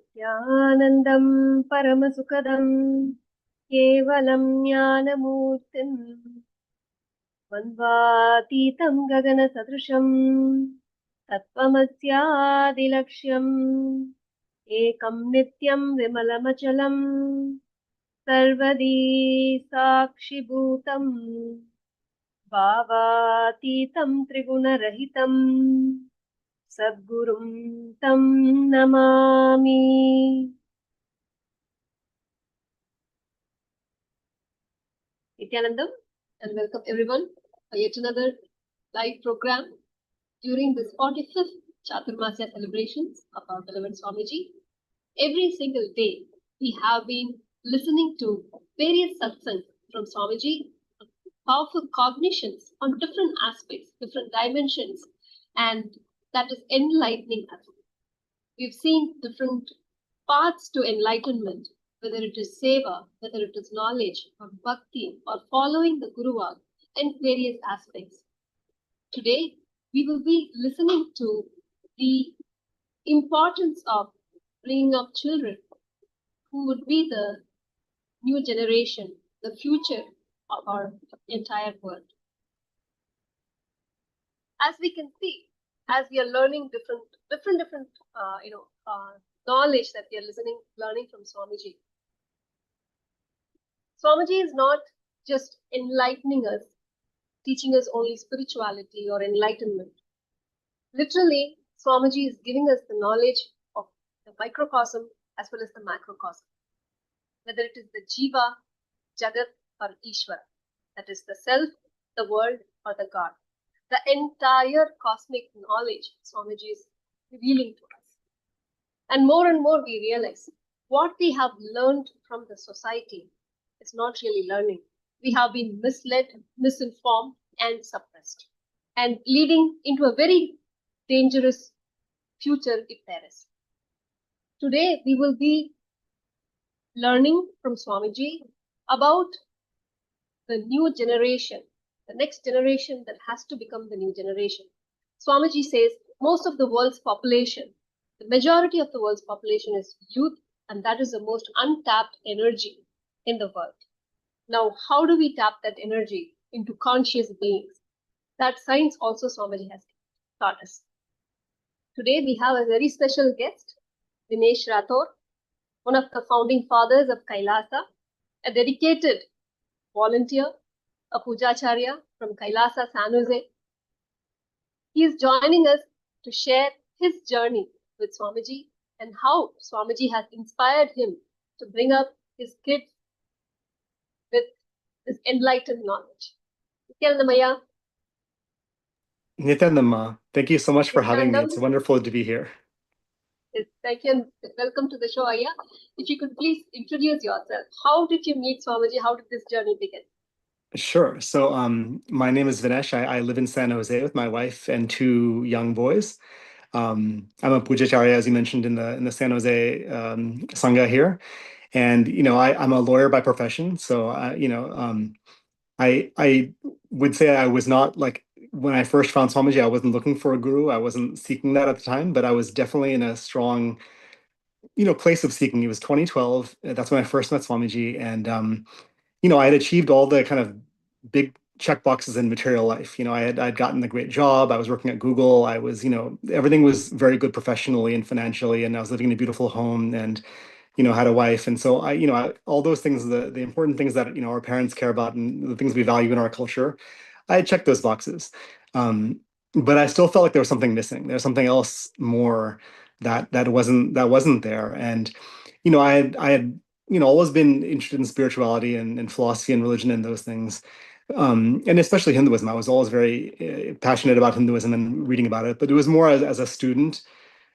नित्यानन्दं परमसुखदं केवलं ज्ञानमूर्तिं द्वन्द्वातीतं गगनसदृशं तत्त्वमस्यादिलक्ष्यम् एकं नित्यं विमलमचलं सर्वदी साक्षिभूतं भावातीतं त्रिगुणरहितं सद्गुरुं तं Namami. Nithyanandam, and welcome everyone for yet another live program during this 45th Chaturmasya celebrations of our beloved Swamiji. Every single day, we have been listening to various satsangs from Swamiji, powerful cognitions on different aspects, different dimensions, and that is enlightening us. We've seen different paths to enlightenment, whether it is seva, whether it is knowledge or bhakti or following the Guruvag in various aspects. Today, we will be listening to the importance of bringing up children who would be the new generation, the future of our entire world. As we can see, as we are learning different knowledge that we are learning from Swamiji. Swamiji is not just enlightening us, teaching us only spirituality or enlightenment. Literally, Swamiji is giving us the knowledge of the microcosm as well as the macrocosm. Whether it is the Jiva, Jagat or Ishvara, that is the self, the world or the God. The entire cosmic knowledge Swamiji is revealing to us. And more we realize what we have learned from the society is not really learning. We have been misled, misinformed and suppressed, and leading into a very dangerous future if there is. Today we will be learning from Swamiji about the new generation, the next generation that has to become the new generation. Swamiji says most of the world's population, the majority of the world's population is youth, and that is the most untapped energy in the world. Now, how do we tap that energy into conscious beings? That science also Swamiji has taught us. Today we have a very special guest, Dinesh Rathore, one of the founding fathers of KAILASA, a dedicated volunteer, a Pujacharya from KAILASA, San Jose. He is joining us to share his journey with Swamiji and how Swamiji has inspired him to bring up his kids with this enlightened knowledge. Nithyanandam, thank you so much for having me. It's wonderful to be here. Yes, thank you and welcome to the show, Aya. If you could please introduce yourself. How did you meet Swamiji? How did this journey begin? Sure. So my name is Vinesh. I live in San Jose with my wife and two young boys. I'm a Pujacharya, as you mentioned, in the San Jose Sangha here. And, I'm a lawyer by profession. So, I would say I was not like, when I first found Swamiji, I wasn't looking for a guru. I wasn't seeking that at the time, but I was definitely in a strong, place of seeking. It was 2012. That's when I first met Swamiji. And, I had achieved all the kind of big check boxes in material life. I'd gotten a great job. I was working at Google. I was, everything was very good professionally and financially. And I was living in a beautiful home and, had a wife. And so all those things, the important things that, our parents care about and the things we value in our culture, I had checked those boxes. But I still felt like there was something missing. There's something else more that wasn't there. And, I had, always been interested in spirituality and philosophy and religion and those things. And especially Hinduism. I was always very passionate about Hinduism and reading about it, but it was more as a student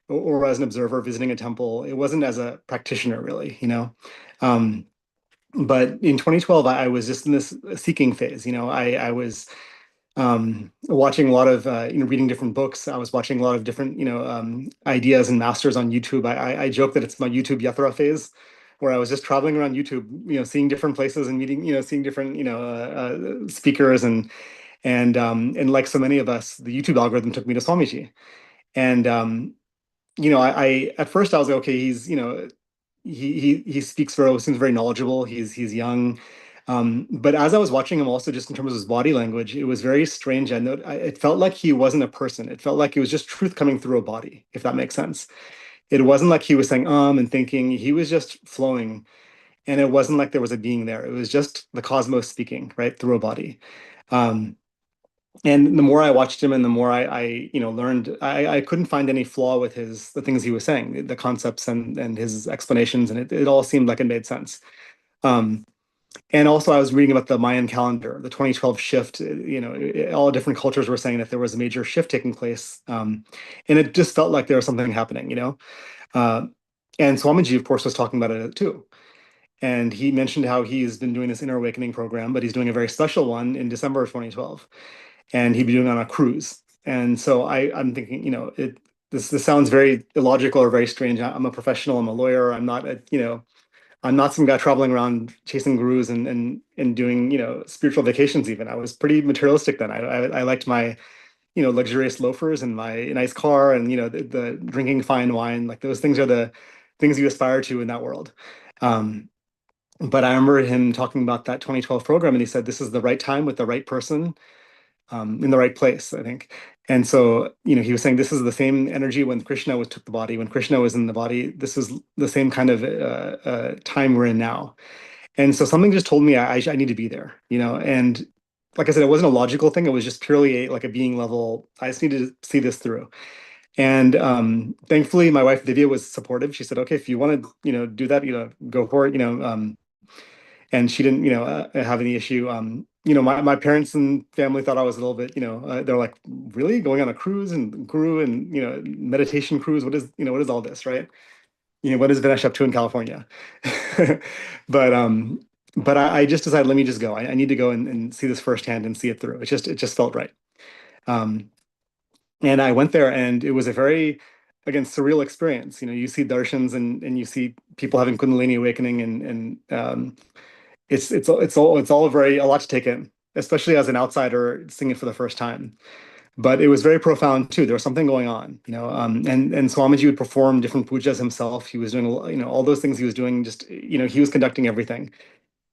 or as an observer visiting a temple. It wasn't as a practitioner, really. But in 2012, I was just in this seeking phase. I was watching a lot of, reading different books. I was watching a lot of different, ideas and masters on YouTube. I joke that it's my YouTube Yatra phase, where I was just traveling around YouTube, seeing different places and meeting, seeing different, speakers and like so many of us, the YouTube algorithm took me to Swamiji. And I at first I was like, okay, he's, he speaks very, seems very knowledgeable. He's young. But as I was watching him also just in terms of his body language, it was very strange. It felt like he wasn't a person. It felt like it was just truth coming through a body, if that makes sense. It wasn't like he was saying and thinking. He was just flowing. And it wasn't like there was a being there. It was just the cosmos speaking, right, through a body. Um, and the more I watched him and the more learned, I couldn't find any flaw with the things he was saying, the concepts and his explanations, and it all seemed like it made sense. Um, and also I was reading about the Mayan calendar, the 2012 shift, all different cultures were saying that there was a major shift taking place. And it just felt like there was something happening. Uh, and Swamiji, of course, was talking about it too. And he mentioned how he's been doing this inner awakening program, but he's doing a very special one in December of 2012, and he'd be doing it on a cruise. And so I'm thinking, this sounds very illogical or very strange. I'm a professional. I'm a lawyer. I'm not some guy traveling around chasing gurus and doing spiritual vacations. Even I was pretty materialistic then. I liked my luxurious loafers and my nice car and the drinking fine wine. Like those things are the things you aspire to in that world. Um, but I remember him talking about that 2012 program, and he said this is the right time with the right person, in the right place, I think. And so, he was saying this is the same energy when Krishna was took the body, when Krishna was in the body. This is the same kind of time we're in now. And so something just told me I need to be there, And like I said, it wasn't a logical thing. It was just purely like a being level. I just needed to see this through. And thankfully, my wife Divya was supportive. She said, "Okay, if you want to, do that, go for it." And she didn't, have any issue. My parents and family thought I was a little bit, they're like, really going on a cruise and guru and, meditation cruise. What is all this, right? What is Vinesh up to in California? But, I just decided, let me just go. I need to go and see this firsthand and see it through. It just felt right. Um, and I went there and it was a very, again, surreal experience. You see darshans and you see people having Kundalini awakening and it's all very a lot to take in, especially as an outsider seeing it for the first time. But it was very profound too. There was something going on, and Swamiji would perform different pujas himself. He was doing, all those things he was doing. Just, he was conducting everything.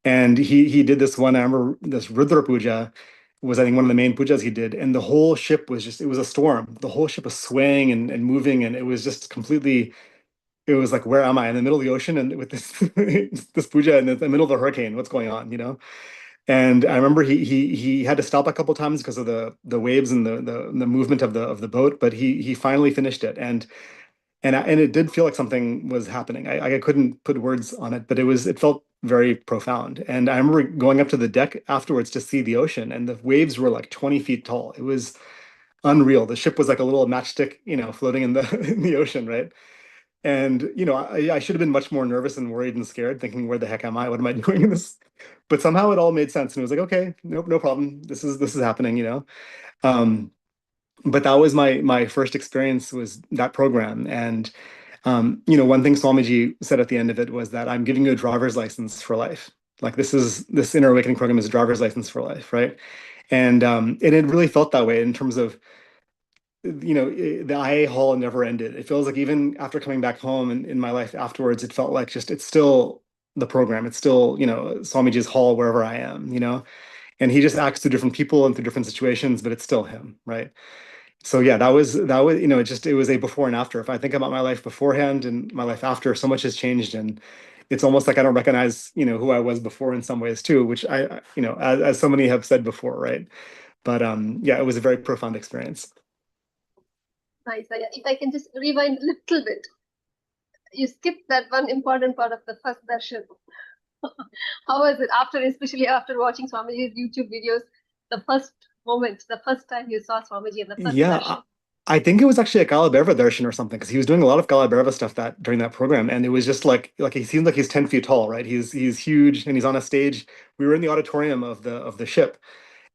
And he did this one. I remember this Rudra puja was, I think, one of the main pujas he did, and the whole ship was just, it was a storm. The whole ship was swaying and moving, and it was just completely, it was like, where am I? In the middle of the ocean and with this this puja in the middle of a hurricane. What's going on? And I remember he had to stop a couple times because of the waves and the movement of the boat, but he finally finished it. And it did feel like something was happening. I couldn't put words on it, but it felt very profound. And I remember going up to the deck afterwards to see the ocean, and the waves were like 20 feet tall. It was unreal. The ship was like a little matchstick, floating in the in the ocean, right? And I should have been much more nervous and worried and scared, thinking, "Where the heck am I? What am I doing in this?" But somehow it all made sense, and it was like, "Okay, nope, no problem. This is happening." Um, but that was my first experience, was that program. And one thing Swamiji said at the end of it was that I'm giving you a driver's license for life. Like this inner awakening program is a driver's license for life, right? And it really felt that way in terms of the IA hall never ended. It feels like even after coming back home in my life afterwards, it felt like just it's still the program. It's still, Swamiji's hall wherever I am. And he just acts through different people and through different situations, but it's still him, right? So yeah, that was, it was a before and after. If I think about my life beforehand and my life after, so much has changed, and it's almost like I don't recognize, who I was before in some ways too, which as so many have said before, right? But yeah, it was a very profound experience. Nice. If I can just rewind a little bit, you skipped that one important part of the first darshan. How was it after, especially after watching Swamiji's YouTube videos, the first moment, the first time you saw Swamiji in the first Yeah, darshan? I think it was actually a Gala darshan or something, because he was doing a lot of Gala stuff that during that program, and it was just like he seems like he's 10 feet tall, right? He's huge, and he's on a stage. We were in the auditorium of the ship,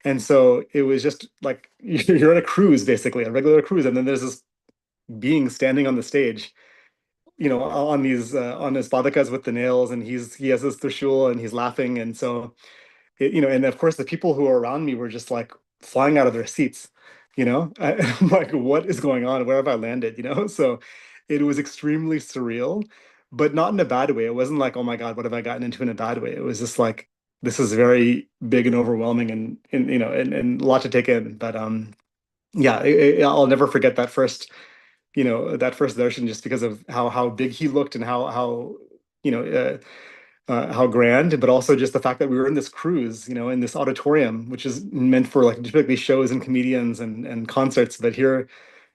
and so it was just like you're on a cruise, basically, a regular cruise, and then there's this being standing on the stage, on his padakas with the nails, and he has this trishul, and he's laughing, and so and of course the people who were around me were just like flying out of their seats. I'm like, what is going on? Where have I landed? So it was extremely surreal, but not in a bad way. It wasn't like, oh my God, what have I gotten into in a bad way? It was just like, this is very big and overwhelming and and a lot to take in. But yeah, I'll never forget that first, that first darshan just because of how big he looked and how you know how grand, but also just the fact that we were in this cruise, in this auditorium, which is meant for like typically shows and comedians and concerts. But here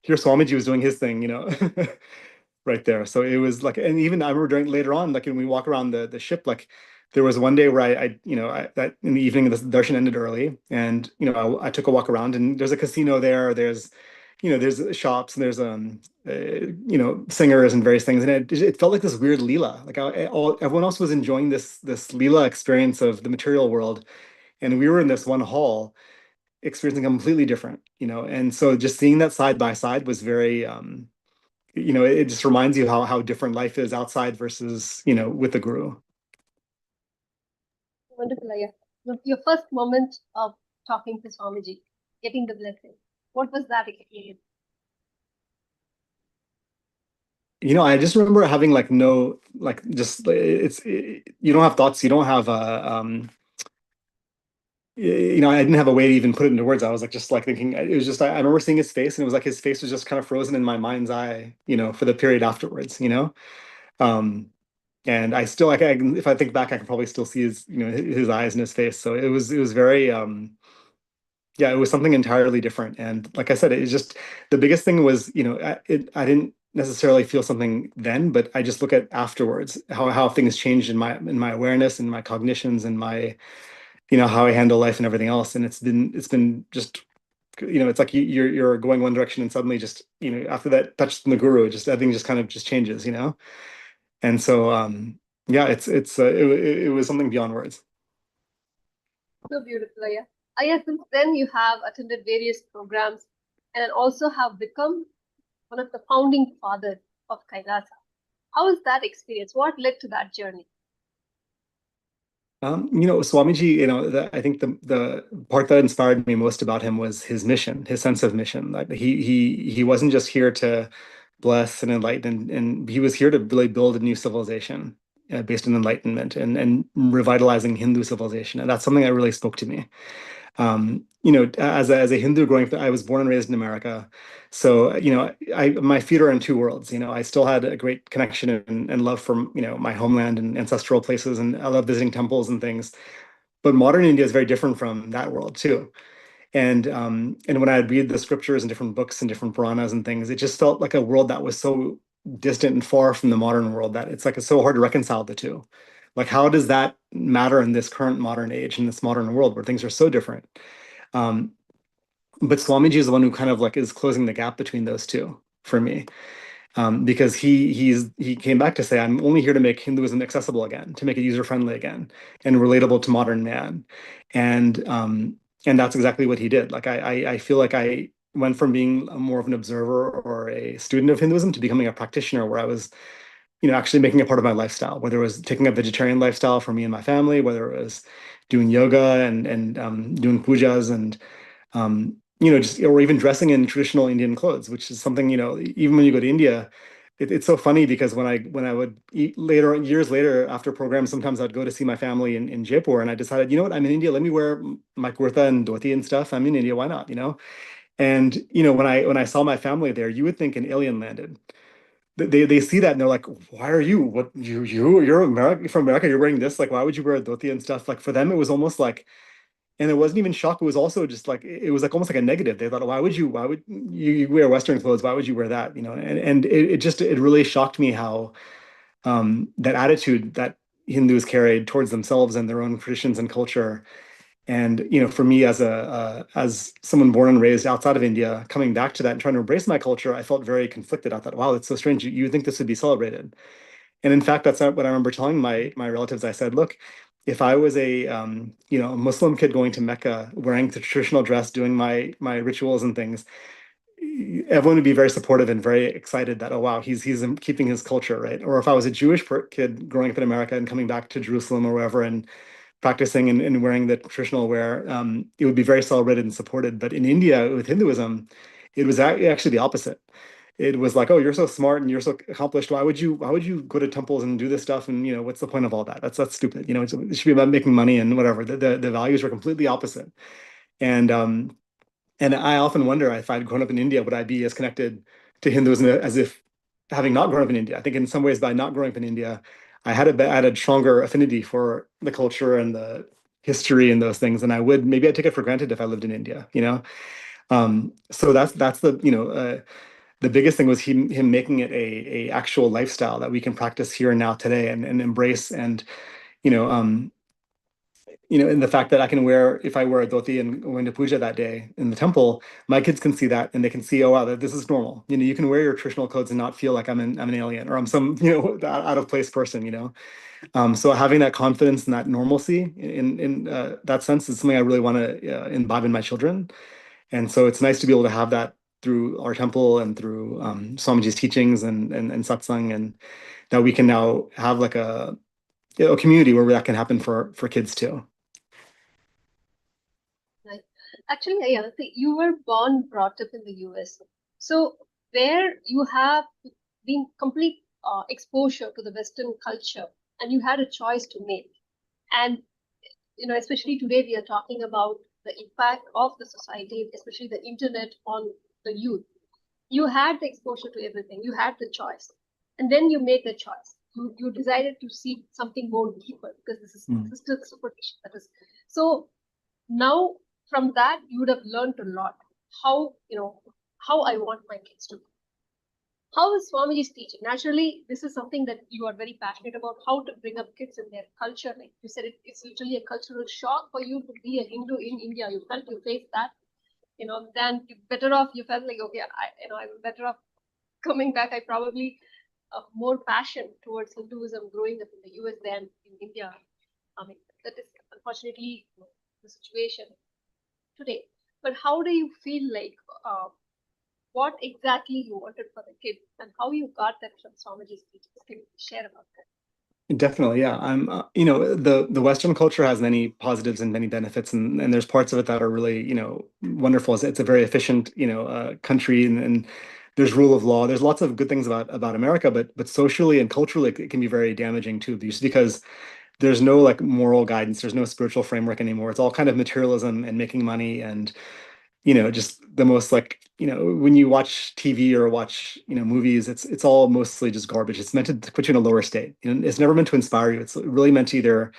Swamiji was doing his thing, right there. So it was like, and even I remember during later on, like when we walk around the ship, like there was one day where that in the evening the darshan ended early, and I took a walk around, and there's a casino there. There's shops, and there's singers and various things, and it felt like this weird leela. Like everyone else was enjoying this leela experience of the material world, and we were in this one hall experiencing completely different. And so just seeing that side by side was very it just reminds you how different life is outside versus with the guru. Wonderful, Aya. Your first moment of talking to Swamiji, getting the blessing, what was that experience? I just remember having like no, like just you don't have thoughts, you don't have I didn't have a way to even put it into words. I was like just like thinking, it was just I remember seeing his face, and it was like his face was just kind of frozen in my mind's eye, for the period afterwards. Um, and I still like if I think back, I can probably still see his eyes and his face. So it was very yeah, it was something entirely different. And like I said, it's just the biggest thing was, I didn't necessarily feel something then, but I just look at afterwards how things changed in my awareness and my cognitions and my, how I handle life and everything else. And it's been just, it's like you're going one direction and suddenly just, after that touch from the guru, just everything just kind of just changes. And so yeah, it was something beyond words. So beautiful, Aya. Aya, since then you have attended various programs and also have become one of the founding fathers of Kailasa. How was that experience? What led to that journey? Swamiji, I think the part that inspired me most about him was his mission, his sense of mission. Like he wasn't just here to bless and enlighten, and he was here to really build a new civilization based on enlightenment and revitalizing Hindu civilization, and that's something that really spoke to me. As a Hindu growing up, I was born and raised in America. So, my feet are in two worlds. I still had a great connection and love for, my homeland and ancestral places. And I love visiting temples and things. But modern India is very different from that world too. And when I would read the scriptures and different books and different Puranas and things, it just felt like a world that was so distant and far from the modern world that it's so hard to reconcile the two. Like, how does that matter in this current modern age, in this modern world where things are so different? Um, but Swamiji is the one who kind of like is closing the gap between those two for me. Because he came back to say, I'm only here to make Hinduism accessible again, to make it user friendly again and relatable to modern man. And and that's exactly what he did. Like I feel like I went from being more of an observer or a student of Hinduism to becoming a practitioner, where I was, actually making it part of my lifestyle, whether it was taking a vegetarian lifestyle for me and my family, whether it was doing yoga and doing pujas and just or even dressing in traditional Indian clothes, which is something, even when you go to India, it's so funny because when I would eat later, years later after programs, sometimes I'd go to see my family in Jaipur, and I decided, you know what, I'm in India, let me wear my kurta and dhoti and stuff. I'm in India, why not? And when I saw my family there, you would think an alien landed. They see that and they're like, why are you what you're America, from America, you're wearing this, like why would you wear a dhoti and stuff? Like for them it was almost like, and it wasn't even shock. It was also just like it was like almost like a negative. They thought, why would you wear Western clothes? Why would you wear that? And it really shocked me how that attitude that Hindus carried towards themselves and their own traditions and culture. And for me as someone born and raised outside of India, coming back to that and trying to embrace my culture, I felt very conflicted. I thought, wow, it's so strange. You would think this would be celebrated. And in fact, that's not what I remember telling my relatives. I said, look, if I was a Muslim kid going to Mecca, wearing the traditional dress, doing my rituals and things, everyone would be very supportive and very excited that, oh wow, he's keeping his culture, right? Or if I was a Jewish kid growing up in America and coming back to Jerusalem or wherever and practicing and wearing the traditional wear, it would be very celebrated and supported. But in India with Hinduism, it was actually the opposite. it was like, oh, you're so smart and you're so accomplished. Why would you go to temples and do this stuff? And what's the point of all that? That's stupid. It should be about making money and whatever. The values were completely opposite. And I often wonder if I'd grown up in India, would I be as connected to Hinduism as if having not grown up in India? I think in some ways, by not growing up in India, I had a stronger affinity for the culture and the history and those things, and maybe I'd take it for granted if I lived in India. So that's the biggest thing was him making it a actual lifestyle that we can practice here and now today and embrace and you know um and the fact that I can wear, if I wear a dhoti and go into puja that day in the temple, my kids can see that and they can see, oh wow, that this is normal. You can wear your traditional clothes and not feel like I'm an alien or I'm some out of place person. So having that confidence and that normalcy in that sense is something I really want to imbibe in my children. And so it's nice to be able to have that through our temple and through Swamiji's teachings and satsang, and that we can now have like a community where that can happen for kids too. Right. Actually, yeah, you were brought up in the US. So where you have been complete exposure to the Western culture and you had a choice to make. And, especially today we are talking about the impact of the society, especially the internet on the youth. You had the exposure to everything. You had the choice. And then you made the choice. You decided to seek something more deeper because this is sister superstition. That is so now from that you would have learned a lot how I want my kids to be. How is Swamiji's teaching? Naturally, this is something that you are very passionate about, how to bring up kids in their culture. Like you said, it's literally a cultural shock for you to be a Hindu in India. You felt you faced that, then you felt like, okay, I'm better off coming back. I probably have more passion towards Hinduism growing up in the US than in India. I mean, that is unfortunately the situation today. But how do you feel like what exactly you wanted for the kid and how you got that from Swamiji's teachings? Can you share about that? Definitely, yeah. The Western culture has many positives and many benefits, and there's parts of it that are really, wonderful. It's a very efficient, country, and there's rule of law. There's lots of good things about America, but socially and culturally, it can be very damaging too, just because there's no like moral guidance, there's no spiritual framework anymore. It's all kind of materialism and making money and just the most like, when you watch TV or watch, movies, it's all mostly just garbage. It's meant to put you in a lower state. It's never meant to inspire you. It's really meant to either,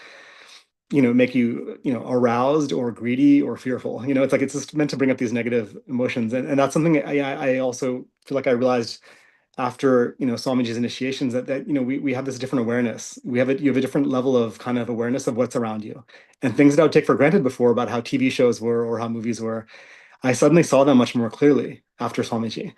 make you, aroused or greedy or fearful. It's just meant to bring up these negative emotions. And that's something I also feel like I realized after, Swamiji's initiations that we have this different awareness. You have a different level of kind of awareness of what's around you and things that I would take for granted before about how TV shows were or how movies were. I suddenly saw them much more clearly after Swamiji.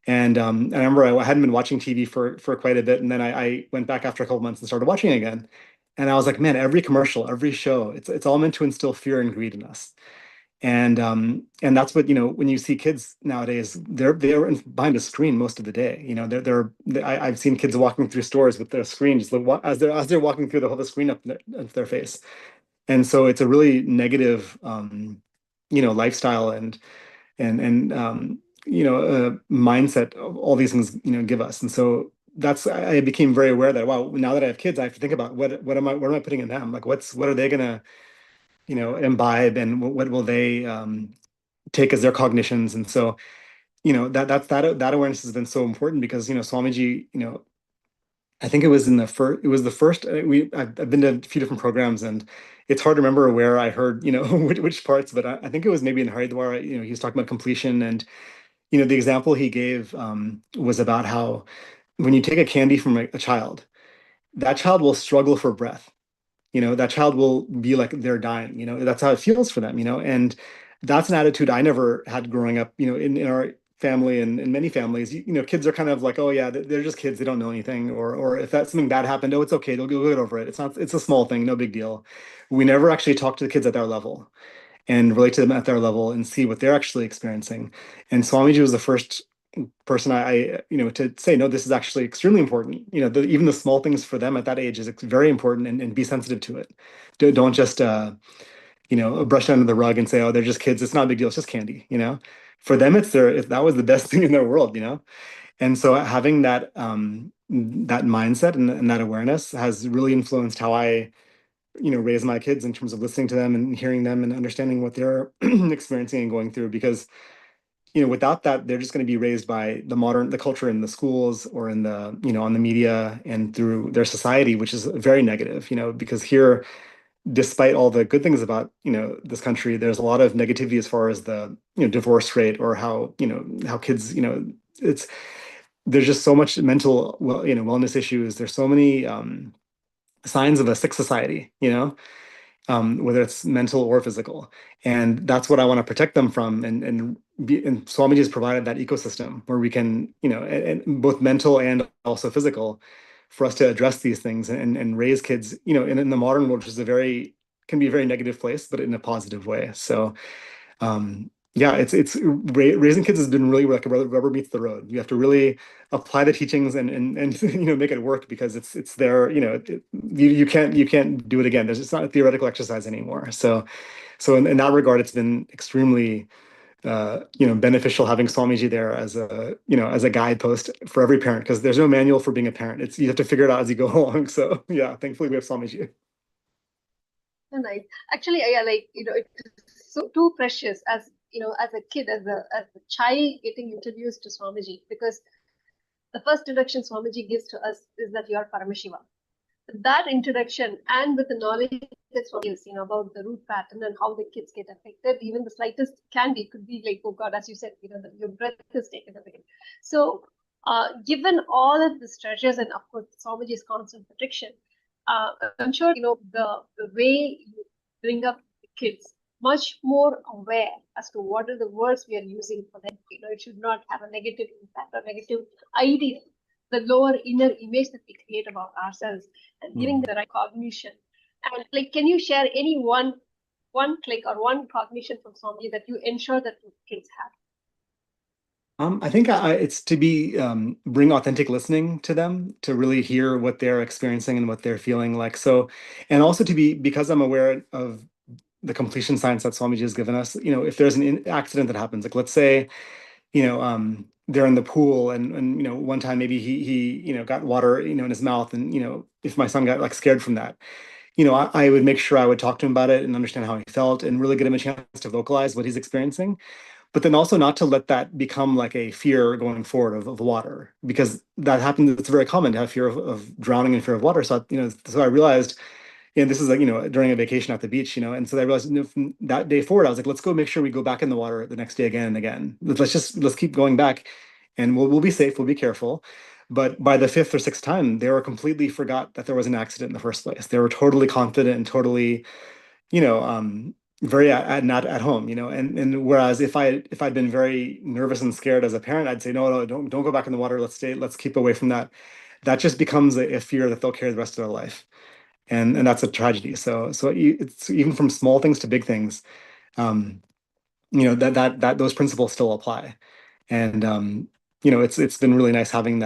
And I remember I hadn't been watching TV for quite a bit, and then I went back after a couple months and started watching again. And I was like, man, every commercial, every show, it's all meant to instill fear and greed in us. And that's what, when you see kids nowadays, they're behind a screen most of the day. I've seen kids walking through stores with their screen just like, as they're walking through, they hold the screen up their face. And so it's a really negative lifestyle and mindset of all these things give us. And so I became very aware that, wow, now that I have kids, I have to think about what am I putting in them, like what are they gonna imbibe, and what will they take as their cognitions. And so that awareness has been so important because Swamiji, I think it was the first I've been to a few different programs, and it's hard to remember where I heard which parts, but I think it was maybe in Haridwar. He was talking about completion, and the example he gave was about how when you take a candy from a child, that child will struggle for breath. That child will be like they're dying. That's how it feels for them. And that's an attitude I never had growing up. In our family and in many families, kids are kind of like, oh yeah, they're just kids, they don't know anything, or if that's something bad happened, oh, it's okay, they'll get over it. It's a small thing, no big deal. We never actually talk to the kids at their level and relate to them at their level and see what they're actually experiencing. And Swamiji was the first person to say, no, this is actually extremely important. Even the small things for them at that age is very important, and be sensitive to it. Don't just brush it under the rug and say, oh, they're just kids. It's not a big deal. It's just candy. For them, that was the best thing in their world. And so having that that mindset and that awareness has really influenced how I, raise my kids in terms of listening to them and hearing them and understanding what they're experiencing and going through. Because, without that, they're just going to be raised by the culture in the schools or in the, on the media and through their society, which is very negative, because here, despite all the good things about, this country, there's a lot of negativity as far as the, divorce rate or how, how kids, it's, there's just so much mental, wellness issues. There's so many signs of a sick society, whether it's mental or physical. And that's what I want to protect them from. And Swamiji has provided that ecosystem where we can, and both mental and also physical, for us to address these things and raise kids, in the modern world, which is can be a very negative place, but in a positive way. So yeah, raising kids has been really like a rubber meets the road. You have to really apply the teachings and make it work, because it's there. You can't do it again. It's not a theoretical exercise anymore. So in that regard, it's been extremely beneficial having Swamiji there as a guidepost for every parent, because there's no manual for being a parent. You have to figure it out as you go along. So yeah, thankfully we have Swamiji. Nice. Actually, yeah, like, it's so too precious as, as a kid, as a child getting introduced to Swamiji, because the first introduction Swamiji gives to us is that you are Paramashiva. That introduction, and with the knowledge that Swami gives, about the root pattern and how the kids get affected, even the slightest candy could be like, oh God, as you said, your breath is taken away. So, given all of these treasures and of course Swamiji's constant protection, I'm sure the way you bring up the kids much more aware as to what are the words we are using for them. It should not have a negative impact or negative idea, the lower inner image that we create about ourselves, and giving the right cognition. And like, can you share any one click or one cognition from Swamiji that you ensure that the kids have? I think it's to bring authentic listening to them, to really hear what they're experiencing and what they're feeling like. So, and also because I'm aware of the completion science that Swamiji has given us, if there's an accident that happens, like let's say, they're in the pool and one time maybe he got water, in his mouth, and, if my son got like scared from that, I would make sure I would talk to him about it and understand how he felt and really get him a chance to vocalize what he's experiencing, but then also not to let that become like a fear going forward of water, because that happens. It's very common to have fear of drowning and fear of water. So, so I realized, and this is like, during a vacation at the beach, and so I realized, from that day forward, I was like, let's go make sure we go back in the water the next day again and again. Let's keep going back, and we'll be safe, we'll be careful. But by the fifth or sixth time, they were completely forgot that there was an accident in the first place. They were totally confident and totally, you know, very not at home, and whereas if I'd been very nervous and scared as a parent, I'd say, no, don't go back in the water. Let's keep away from that. That just becomes a fear that they'll carry the rest of their life. And that's a tragedy. So it's even from small things to big things, um, that those principles still apply. And it's been really nice having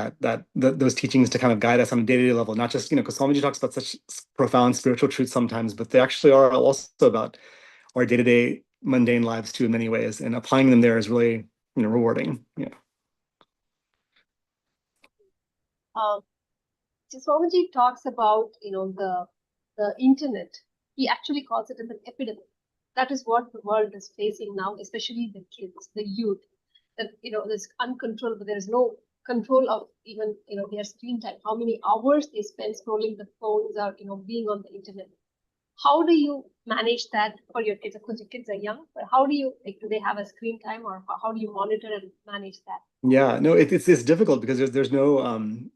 those teachings to kind of guide us on a day-to-day level, not just, because Swamiji talks about such profound spiritual truths sometimes, but they actually are also about our day-to-day mundane lives too in many ways, and applying them there is really, rewarding. Yeah. Um, so Swamiji talks about, the internet. He actually calls it as an epidemic. That is what the world is facing now, especially the kids, the youth. That there's uncontrollable. There is no control of even their screen time. How many hours they spend scrolling the phones or being on the internet. How do you manage that for your kids? Of course, your kids are young, but how do you do they have a screen time, or how do you monitor and manage that? Yeah, no, it's difficult because there's no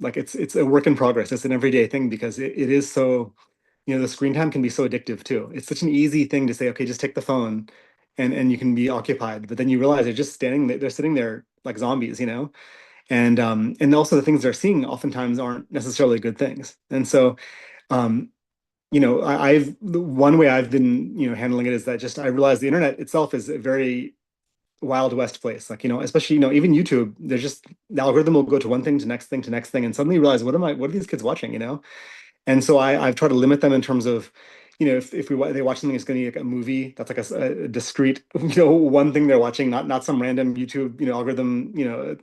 like it's a work in progress. It's an everyday thing because it is so, the screen time can be so addictive too. It's such an easy thing to say, okay, just take the phone and you can be occupied. But then you realize they're just they're sitting there like zombies, and also the things they're seeing oftentimes aren't necessarily good things. And so um, the one way I've been, handling it is that just I realize the internet itself is a very Wild West place. Like, especially, even YouTube, there's just the algorithm will go to one thing to next thing to next thing, and suddenly you realize, what are these kids watching, And so I've tried to limit them in terms of, if they watch something, it's going to be like a movie that's like a discrete, one thing they're watching, not some random YouTube, algorithm,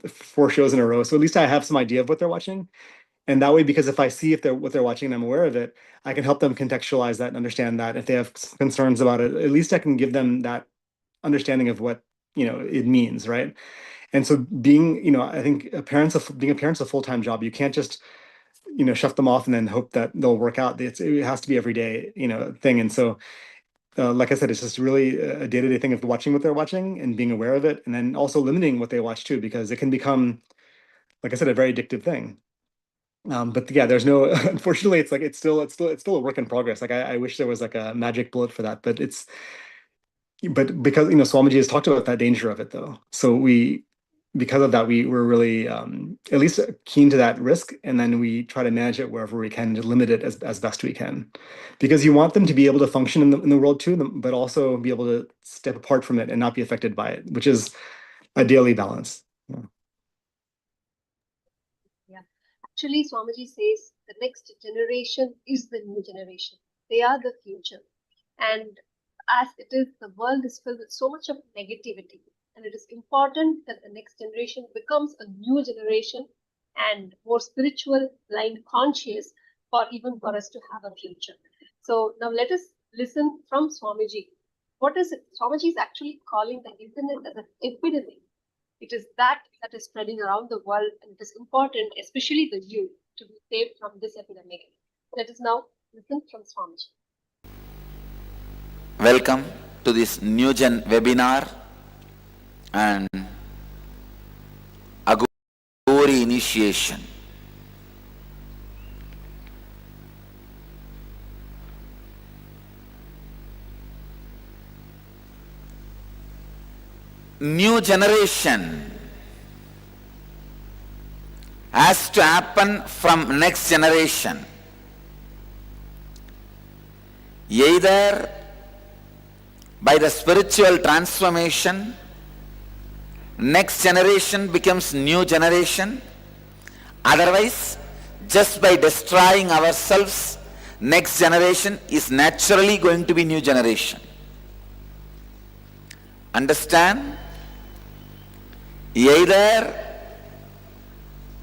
4 shows in a row. So at least I have some idea of what they're watching. And that way, because if I see what they're watching and I'm aware of it, I can help them contextualize that and understand that. If they have concerns about it, at least I can give them that understanding of what, it means, right? And so I think being a parent's a full-time job. You can't just, shut them off and then hope that they'll work out. It has to be every day, thing. And so, like I said, it's just really a day-to-day thing of watching what they're watching and being aware of it, and then also limiting what they watch too, because it can become, like I said, a very addictive thing. But yeah, there's no, unfortunately, it's still a work in progress. Like I wish there was like a magic bullet for that, but because, Swamiji has talked about that danger of it though. So because of that, we're really, at least keen to that risk. And then we try to manage it wherever we can to limit it as best we can, because you want them to be able to function in the world too, but also be able to step apart from it and not be affected by it, which is a daily balance. Yeah. Actually, Swamiji says the next generation is the new generation. They are the future. And as it is, the world is filled with so much of negativity. And it is important that the next generation becomes a new generation and more spiritual, blind, conscious, even for us to have a future. So now let us listen from Swamiji. What is it? Swamiji is actually calling the internet as an epidemic. It is that is spreading around the world, and it is important, especially the youth, to be saved from this epidemic. Let us now listen from Swamiji. Welcome to this New Gen webinar and Agori initiation. New generation has to happen from next generation. Either by the spiritual transformation, next generation becomes new generation. Otherwise, just by destroying ourselves, next generation is naturally going to be new generation. Understand? Either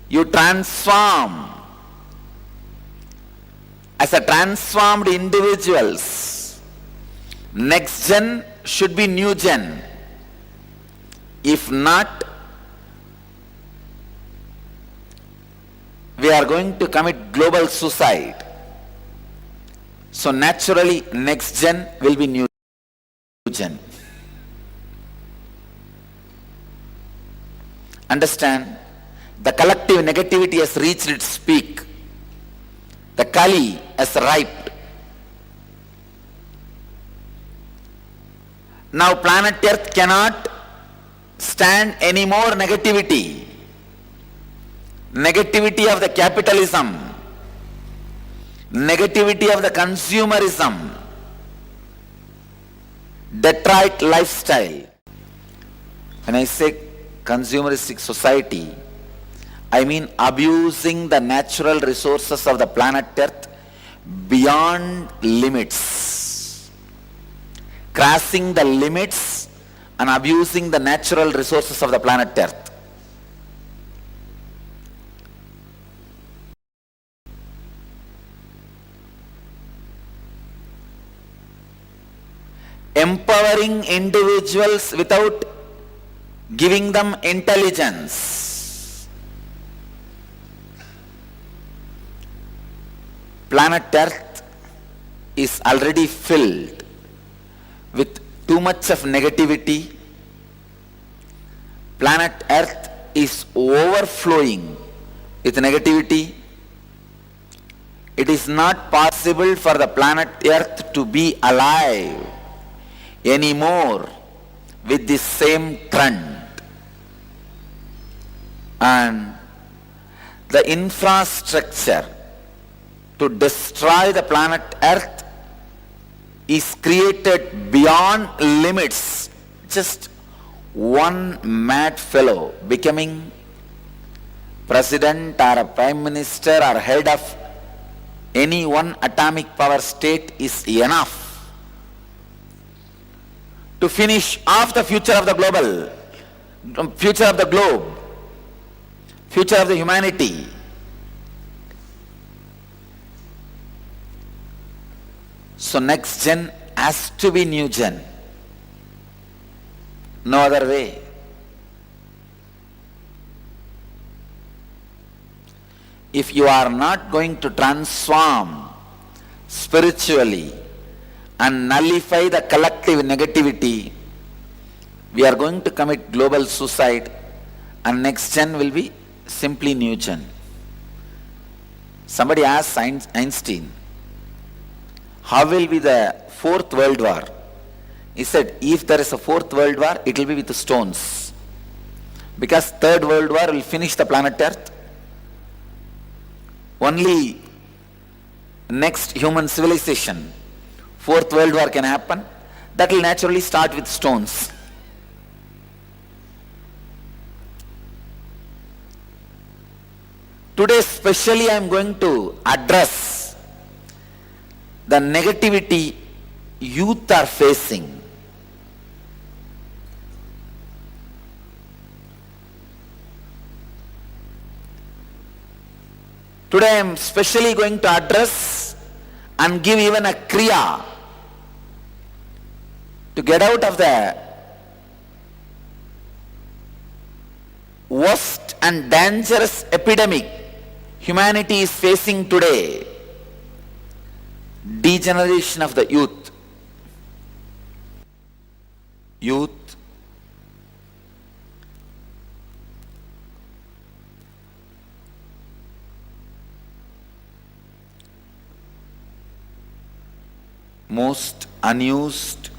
you transform as a transformed individuals, next gen should be new gen. If not, we are going to commit global suicide. So naturally, next gen will be new gen. Understand? The collective negativity has reached its peak. The Kali has arrived. Now planet Earth cannot stand any more negativity. Negativity of the capitalism, negativity of the consumerism, Detroit lifestyle. When I say consumeristic society, I mean abusing the natural resources of the planet Earth beyond limits, crossing the limits and abusing the natural resources of the planet Earth. Empowering individuals without giving them intelligence. Planet Earth is already filled with too much of negativity. Planet Earth is overflowing with negativity. It is not possible for the planet Earth to be alive anymore with this same trend. And the infrastructure to destroy the planet Earth is created beyond limits. Just one mad fellow becoming president or a prime minister or head of any one atomic power state is enough to finish off the future of the globe, future of the humanity. So next gen has to be new gen. No other way. If you are not going to transform spiritually and nullify the collective negativity, we are going to commit global suicide, and next gen will be simply new gen. Somebody asked Einstein, how will be the fourth world war? He said, if there is a fourth world war, it will be with the stones. Because third world war will finish the planet Earth. Only next human civilization, fourth world war can happen. That will naturally start with stones. Today especially I am going to address the negativity youth are facing. Today I am especially going to address and give even a kriya to get out of the worst and dangerous epidemic humanity is facing today. Degeneration of the youth. Most unused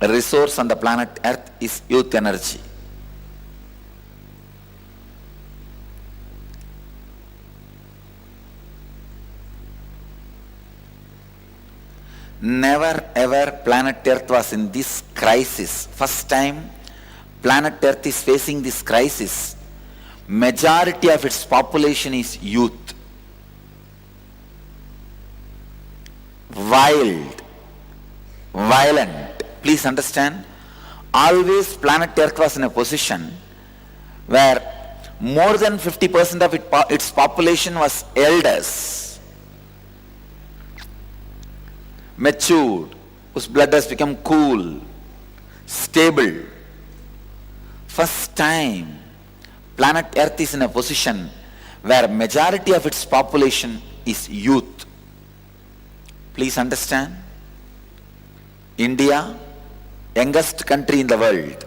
resource on the planet Earth is youth energy. Never ever planet Earth was in this crisis. First time planet Earth is facing this crisis. Majority of its population is youth. Wild, violent. Please understand, always planet Earth was in a position where more than 50% of its population was elders, matured, whose blood has become cool, stable. First time planet Earth is in a position where majority of its population is youth. Please understand, India, youngest country in the world.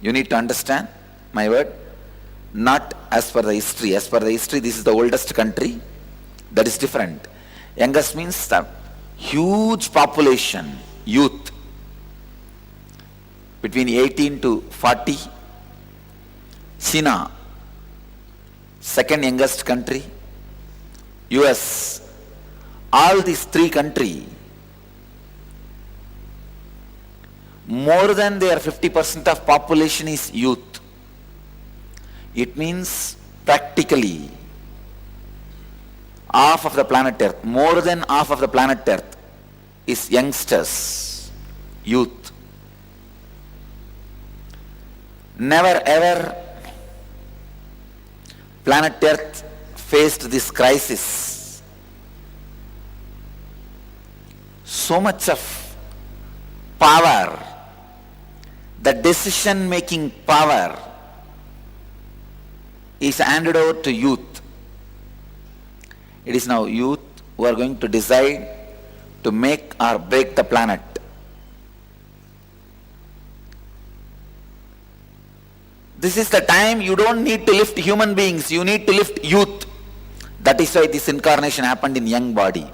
You need to understand my word, not as per the history. As per the history, this is the oldest country. That is different. Youngest means the huge population, youth, between 18 to 40. China, second youngest country. US, all these three countries, more than their 50% of population is youth. It means practically half of the planet Earth, more than half of the planet Earth is youngsters, youth. Never ever planet Earth faced this crisis. So much of power, the decision-making power is handed over to youth. It is now youth who are going to decide to make or break the planet. This is the time you don't need to lift human beings, you need to lift youth. That is why this incarnation happened in young body.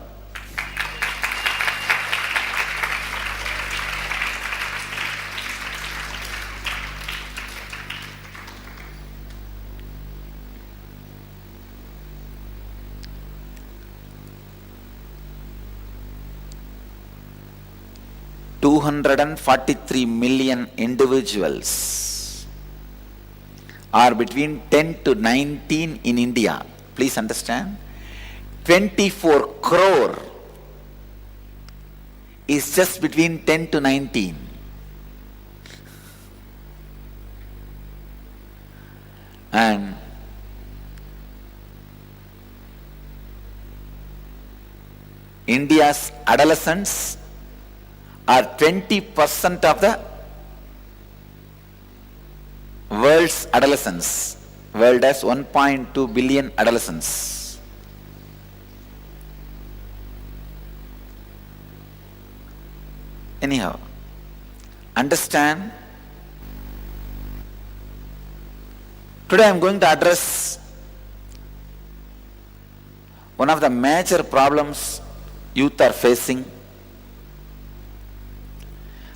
$243 million individuals are between 10 to 19 in India. Please understand. 24 crore is just between 10 to 19. And India's adolescents are 20% of the world's adolescents. World has 1.2 billion adolescents. Anyhow, understand. Today I am going to address one of the major problems youth are facing.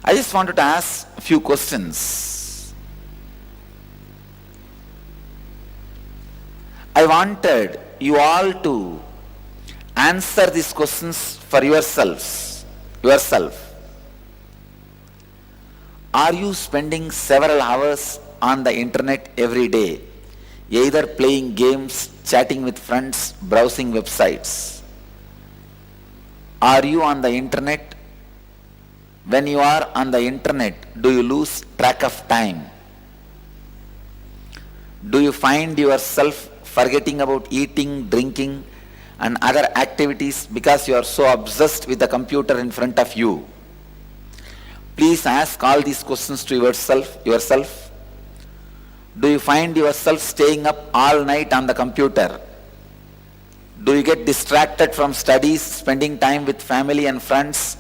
I just wanted to ask a few questions. I wanted you all to answer these questions for yourselves. Are you spending several hours on the internet every day, either playing games, chatting with friends, browsing websites? Are you on the internet? When you are on the internet, do you lose track of time? Do you find yourself forgetting about eating, drinking, and other activities because you are so obsessed with the computer in front of you? Please ask all these questions to yourself. Do you find yourself staying up all night on the computer? Do you get distracted from studies, spending time with family and friends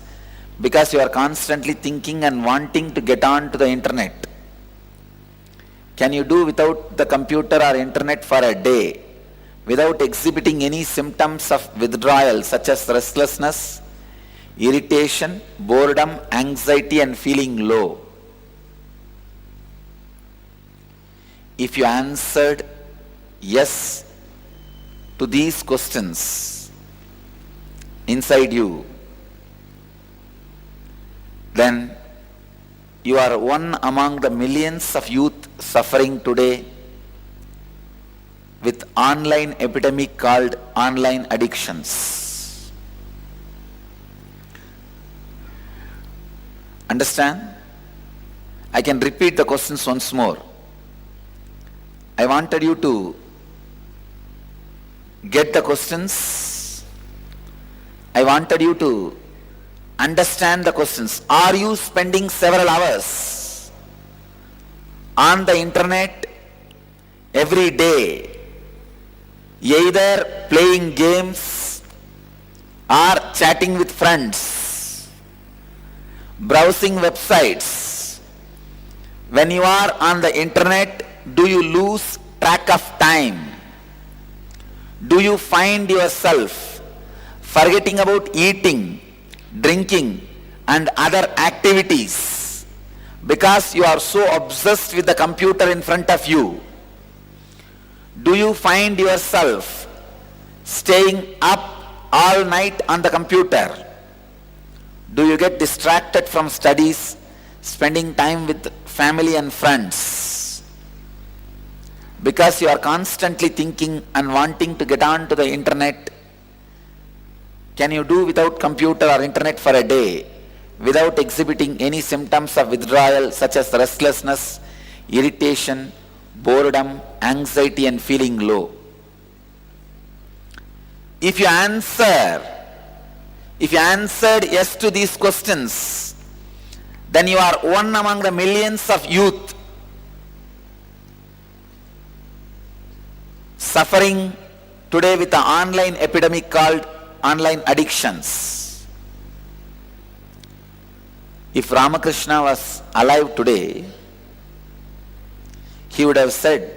because you are constantly thinking and wanting to get on to the internet? Can you do without the computer or internet for a day without exhibiting any symptoms of withdrawal such as restlessness, irritation, boredom, anxiety, and feeling low? If you answered yes to these questions inside you, then you are one among the millions of youth suffering today with online epidemic called online addictions. Understand? I can repeat the questions once more. I wanted you to get the questions. I wanted you to understand the questions. Are you spending several hours on the internet every day, either playing games or chatting with friends, browsing websites? When you are on the internet, do you lose track of time? Do you find yourself forgetting about eating, drinking, and other activities because you are so obsessed with the computer in front of you? Do you find yourself staying up all night on the computer? Do you get distracted from studies, spending time with family and friends because you are constantly thinking and wanting to get on to the internet? Can you do without computer or internet for a day without exhibiting any symptoms of withdrawal such as restlessness, irritation, boredom, anxiety, and feeling low? If you answered yes to these questions, then you are one among the millions of youth suffering today with the online epidemic called online addictions. If Ramakrishna was alive today, he would have said,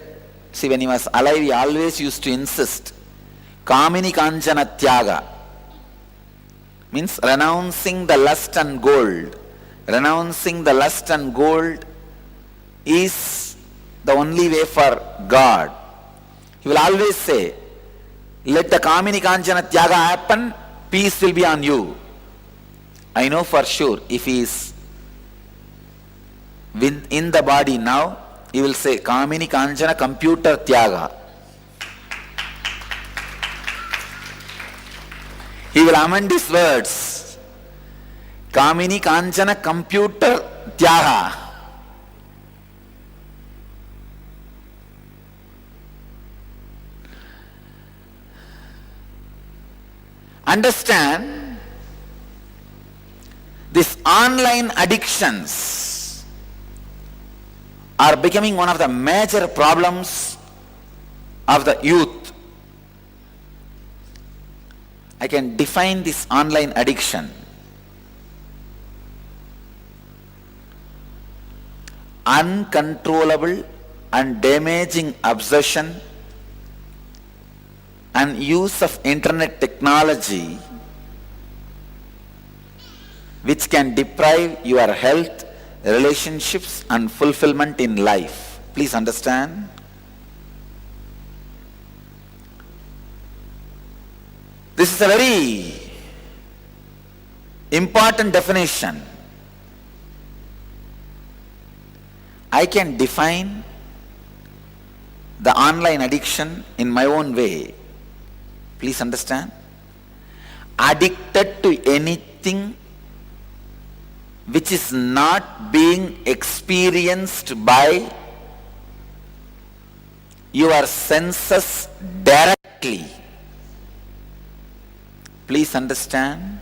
see, when he was alive, he always used to insist, Kamini Kanchana Tyaga, means renouncing the lust and gold. Renouncing the lust and gold is the only way for God. He will always say, let the Kamini Kanchana Tyaga happen, peace will be on you. I know for sure, if he is in the body now, he will say, Kamini Kanchana Computer Tyaga. He will amend his words. Kamini Kanchana computer tyaha. Understand, these online addictions are becoming one of the major problems of the youth. I can define this online addiction. Uncontrollable and damaging obsession and use of internet technology which can deprive your health, relationships and fulfillment in life. Please understand. This is a very important definition. I can define the online addiction in my own way. Please understand. Addicted to anything which is not being experienced by your senses directly. Please understand.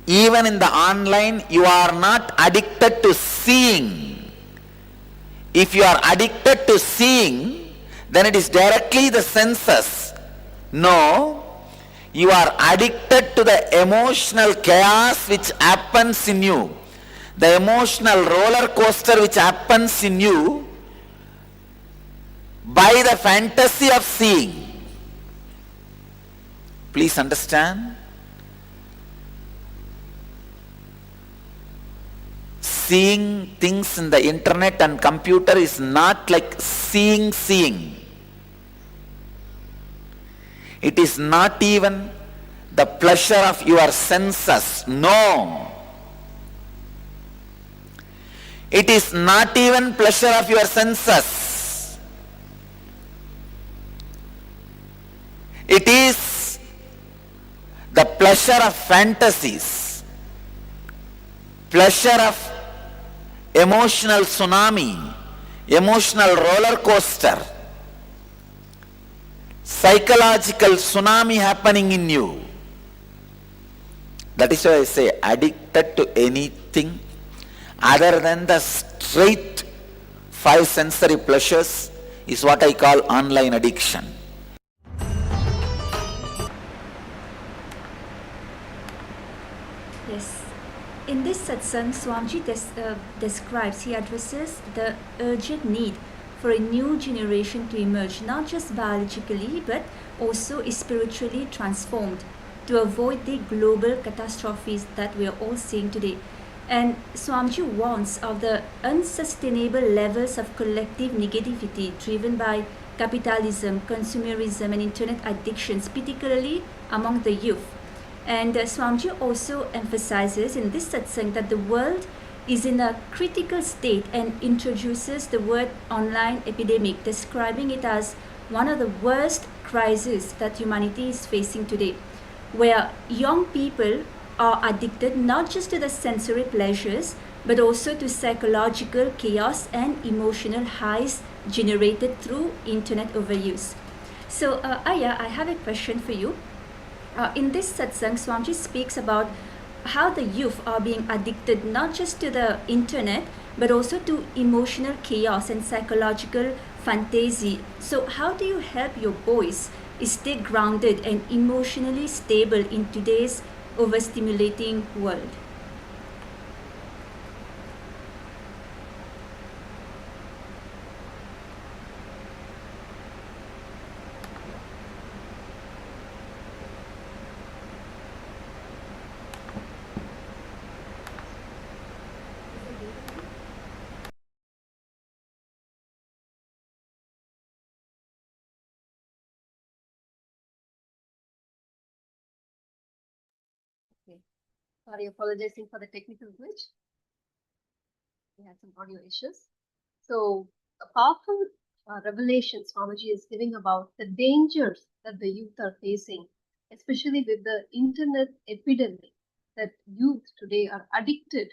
Even in the online, you are not addicted to seeing. If you are addicted to seeing, then it is directly the senses. No, you are addicted to the emotional chaos which happens in you, the emotional roller coaster which happens in you by the fantasy of seeing. Please understand. Seeing things in the internet and computer is not like seeing. It is not even the pleasure of your senses. No. It is not even pleasure of your senses. It is the pleasure of fantasies, pleasure of emotional tsunami, emotional roller coaster, psychological tsunami happening in you. That is why I say addicted to anything other than the straight five sensory pleasures is what I call online addiction. Yes. In this satsang, Swamiji describes, he addresses the urgent need for a new generation to emerge, not just biologically, but also spiritually transformed to avoid the global catastrophes that we are all seeing today. And Swamiji warns of the unsustainable levels of collective negativity driven by capitalism, consumerism, and internet addictions, particularly among the youth. And Swamiji also emphasizes in this satsang that the world is in a critical state and introduces the word online epidemic, describing it as one of the worst crises that humanity is facing today, where young people are addicted not just to the sensory pleasures, but also to psychological chaos and emotional highs generated through internet overuse. So, Aya, I have a question for you. In this satsang, Swamiji speaks about how the youth are being addicted not just to the internet, but also to emotional chaos and psychological fantasy. So how do you help your boys stay grounded and emotionally stable in today's overstimulating world? Sorry, apologizing for the technical glitch. We had some audio issues. So a powerful revelation Swamiji is giving about the dangers that the youth are facing, especially with the internet epidemic, that youth today are addicted,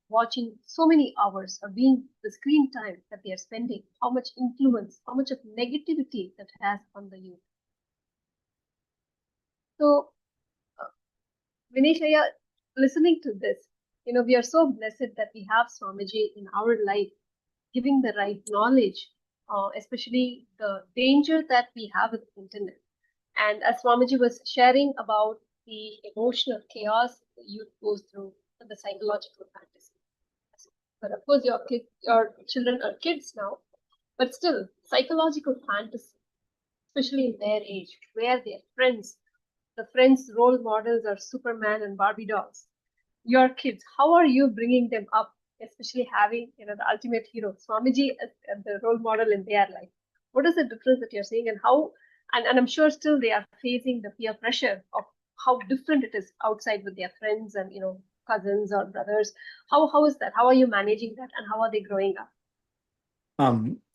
watching so many hours or being the screen time that they are spending, how much influence, how much of negativity that has on the youth. So, Vineshaya, listening to this, we are so blessed that we have Swamiji in our life, giving the right knowledge, especially the danger that we have with the internet. And as Swamiji was sharing about the emotional chaos the youth goes through, the psychological fantasy. But of course, your children are kids now, but still, psychological fantasy, especially in their age, where their friends, the friends' role models are Superman and Barbie dolls. Your kids, how are you bringing them up, especially having the ultimate hero, Swamiji, as the role model in their life? What is the difference that you're seeing, and how? And I'm sure still they are facing the peer pressure of how different it is outside with their friends and cousins or brothers. How is that? How are you managing that, and how are they growing up?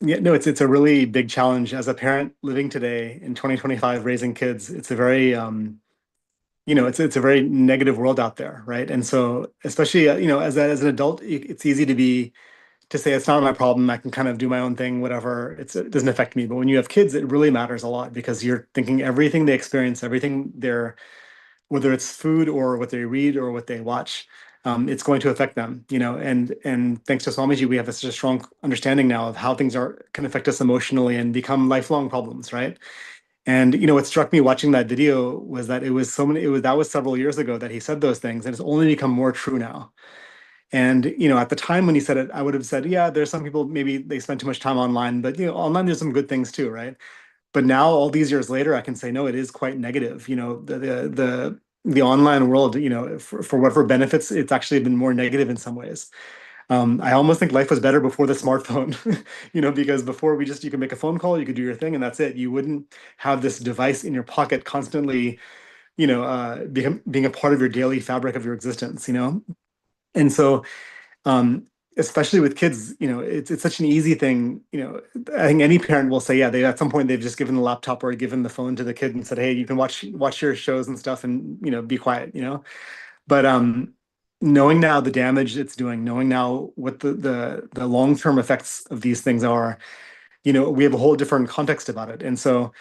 Yeah, no, it's a really big challenge as a parent living today in 2025, raising kids. It's a very it's a very negative world out there, right? And so, especially as an adult, it's easy to say it's not my problem. I can kind of do my own thing, whatever. It doesn't affect me. But when you have kids, it really matters a lot, because you're thinking everything they experience, everything whether it's food or what they read or what they watch, it's going to affect them, and thanks to Swamiji, we have such a strong understanding now of how things can affect us emotionally and become lifelong problems, right? And what struck me watching that video was that that was several years ago that he said those things, and it's only become more true now. And at the time when he said it, I would have said, yeah, there's some people, maybe they spend too much time online, but online there's some good things too, right? But now, all these years later, I can say, no, it is quite negative. The online world, for whatever benefits, it's actually been more negative in some ways. I almost think life was better before the smartphone, because before you could make a phone call, you could do your thing, and that's it. You wouldn't have this device in your pocket constantly, being a part of your daily fabric of your existence, And so, especially with kids, it's such an easy thing. I think any parent will say, yeah, at some point they've just given the laptop or given the phone to the kid and said, hey, you can watch your shows and stuff, and be quiet, But knowing now the damage it's doing, knowing now what the long-term effects of these things are, we have a whole different context about it. And so,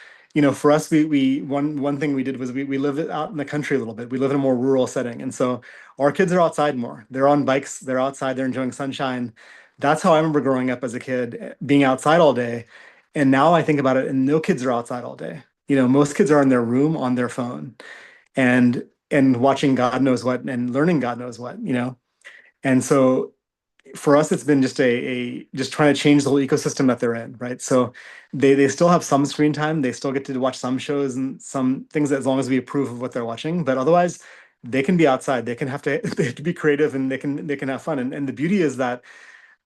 for us, we one thing we did was we live out in the country a little bit. We live in a more rural setting. And so our kids are outside more. They're on bikes, they're outside, they're enjoying sunshine. That's how I remember growing up as a kid, being outside all day. And now I think about it, and no kids are outside all day. Most kids are in their room on their phone and watching God knows what and learning God knows what, And so for us, it's been just just trying to change the whole ecosystem that they're in, right? So they still have some screen time, they still get to watch some shows and some things, as long as we approve of what they're watching. But otherwise, they can be outside. They have to be creative, and they can have fun. And the beauty is that,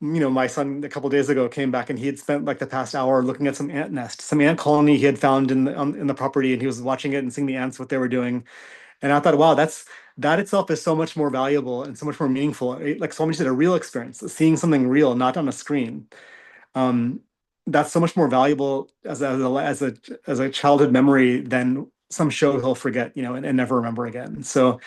my son a couple of days ago came back, and he had spent like the past hour looking at some ant colony he had found in the property, and he was watching it and seeing the ants, what they were doing. And I thought, wow, that itself is so much more valuable and so much more meaningful. Like Swami said, a real experience, seeing something real, not on a screen. That's so much more valuable as a childhood memory than some show he'll forget, and never remember again. So,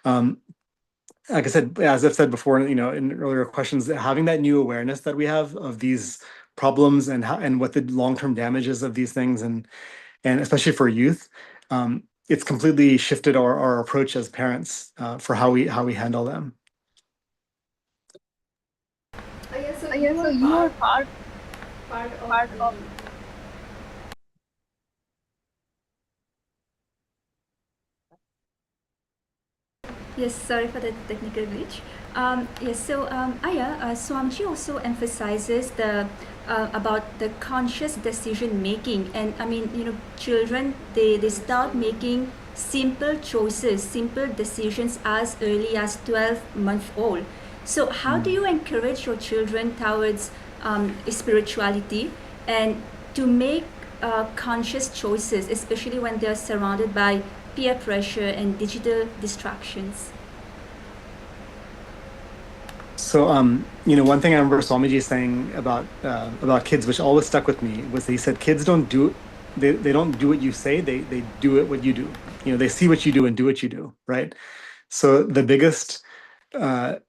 like I said, as I've said before, in earlier questions, having that new awareness that we have of these problems and what the long-term damages of these things, and especially for youth, it's completely shifted our approach as parents for how we handle them. So you are part of. Yes, sorry for the technical glitch. Swamiji also emphasizes about the conscious decision making, and children they start making simple choices, simple decisions as early as 12 months old. So how do you encourage your children towards spirituality and to make conscious choices, especially when they are surrounded by peer pressure and digital distractions? So, one thing I remember Swamiji saying about kids, which always stuck with me, was he said, kids don't do they don't do what you say, they do it what you do. They see what you do and do what you do, right? So the biggest uh,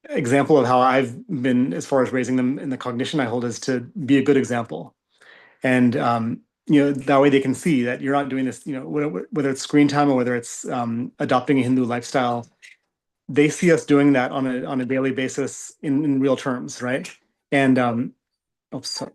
example of how I've been as far as raising them in the cognition I hold is to be a good example. And that way they can see that you're not doing this, whether it's screen time or whether it's adopting a Hindu lifestyle. They see us doing that on a daily basis in real terms, right? And and for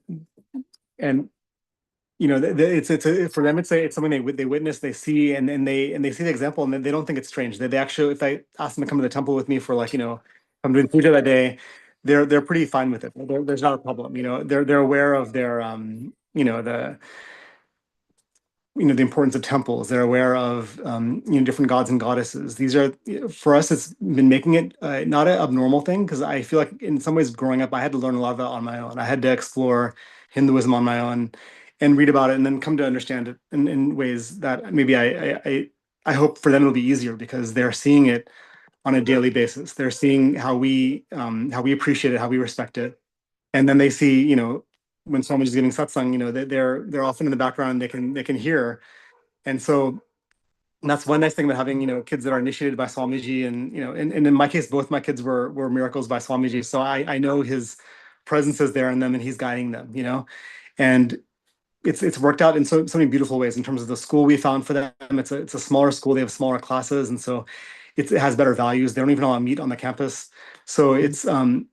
them it's something they witness, they see, and they see the example, and they don't think it's strange. They actually, if I ask them to come to the temple with me for, like, I'm doing puja that day, they're pretty fine with it. There's not a problem. They're aware of their the importance of temples. They're aware of different gods and goddesses. These are, for us, it's been making it not an abnormal thing, because I feel like in some ways growing up I had to learn a lot of that on my own. I had to explore Hinduism on my own and read about it, and then come to understand it in ways that maybe I hope for them it'll be easier, because they're seeing it on a daily basis. They're seeing how we appreciate it, how we respect it, and then they see, when someone is giving satsang, they're often in the background. They can hear, and so that's one nice thing about having kids that are initiated by Swamiji, and in my case, both my kids were miracles by Swamiji. So I know his presence is there in them, and he's guiding them, and it's worked out in so many beautiful ways in terms of the school we found for them. It's a smaller school. They have smaller classes, and so it has better values. They don't even know how to meet on the campus. So it's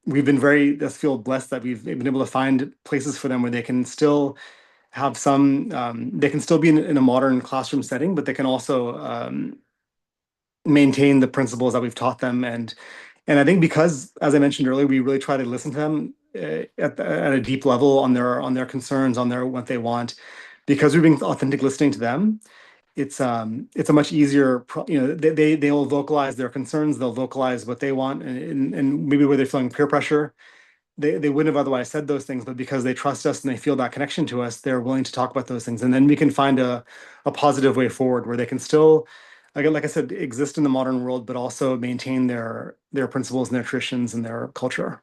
we've been very, I feel blessed that we've been able to find places for them where they can still have some they can still be in a modern classroom setting, but they can also maintain the principles that we've taught them. And I think, because, as I mentioned earlier, we really try to listen to them at a deep level on their concerns, on what they want, because we've been authentic listening to them. It's a much easier they will vocalize their concerns, they'll vocalize what they want, and maybe where they're feeling peer pressure, they wouldn't have otherwise said those things, but because they trust us and they feel that connection to us, they're willing to talk about those things. And then we can find a positive way forward where they can still, again, like I said, exist in the modern world, but also maintain their principles and their traditions and their culture.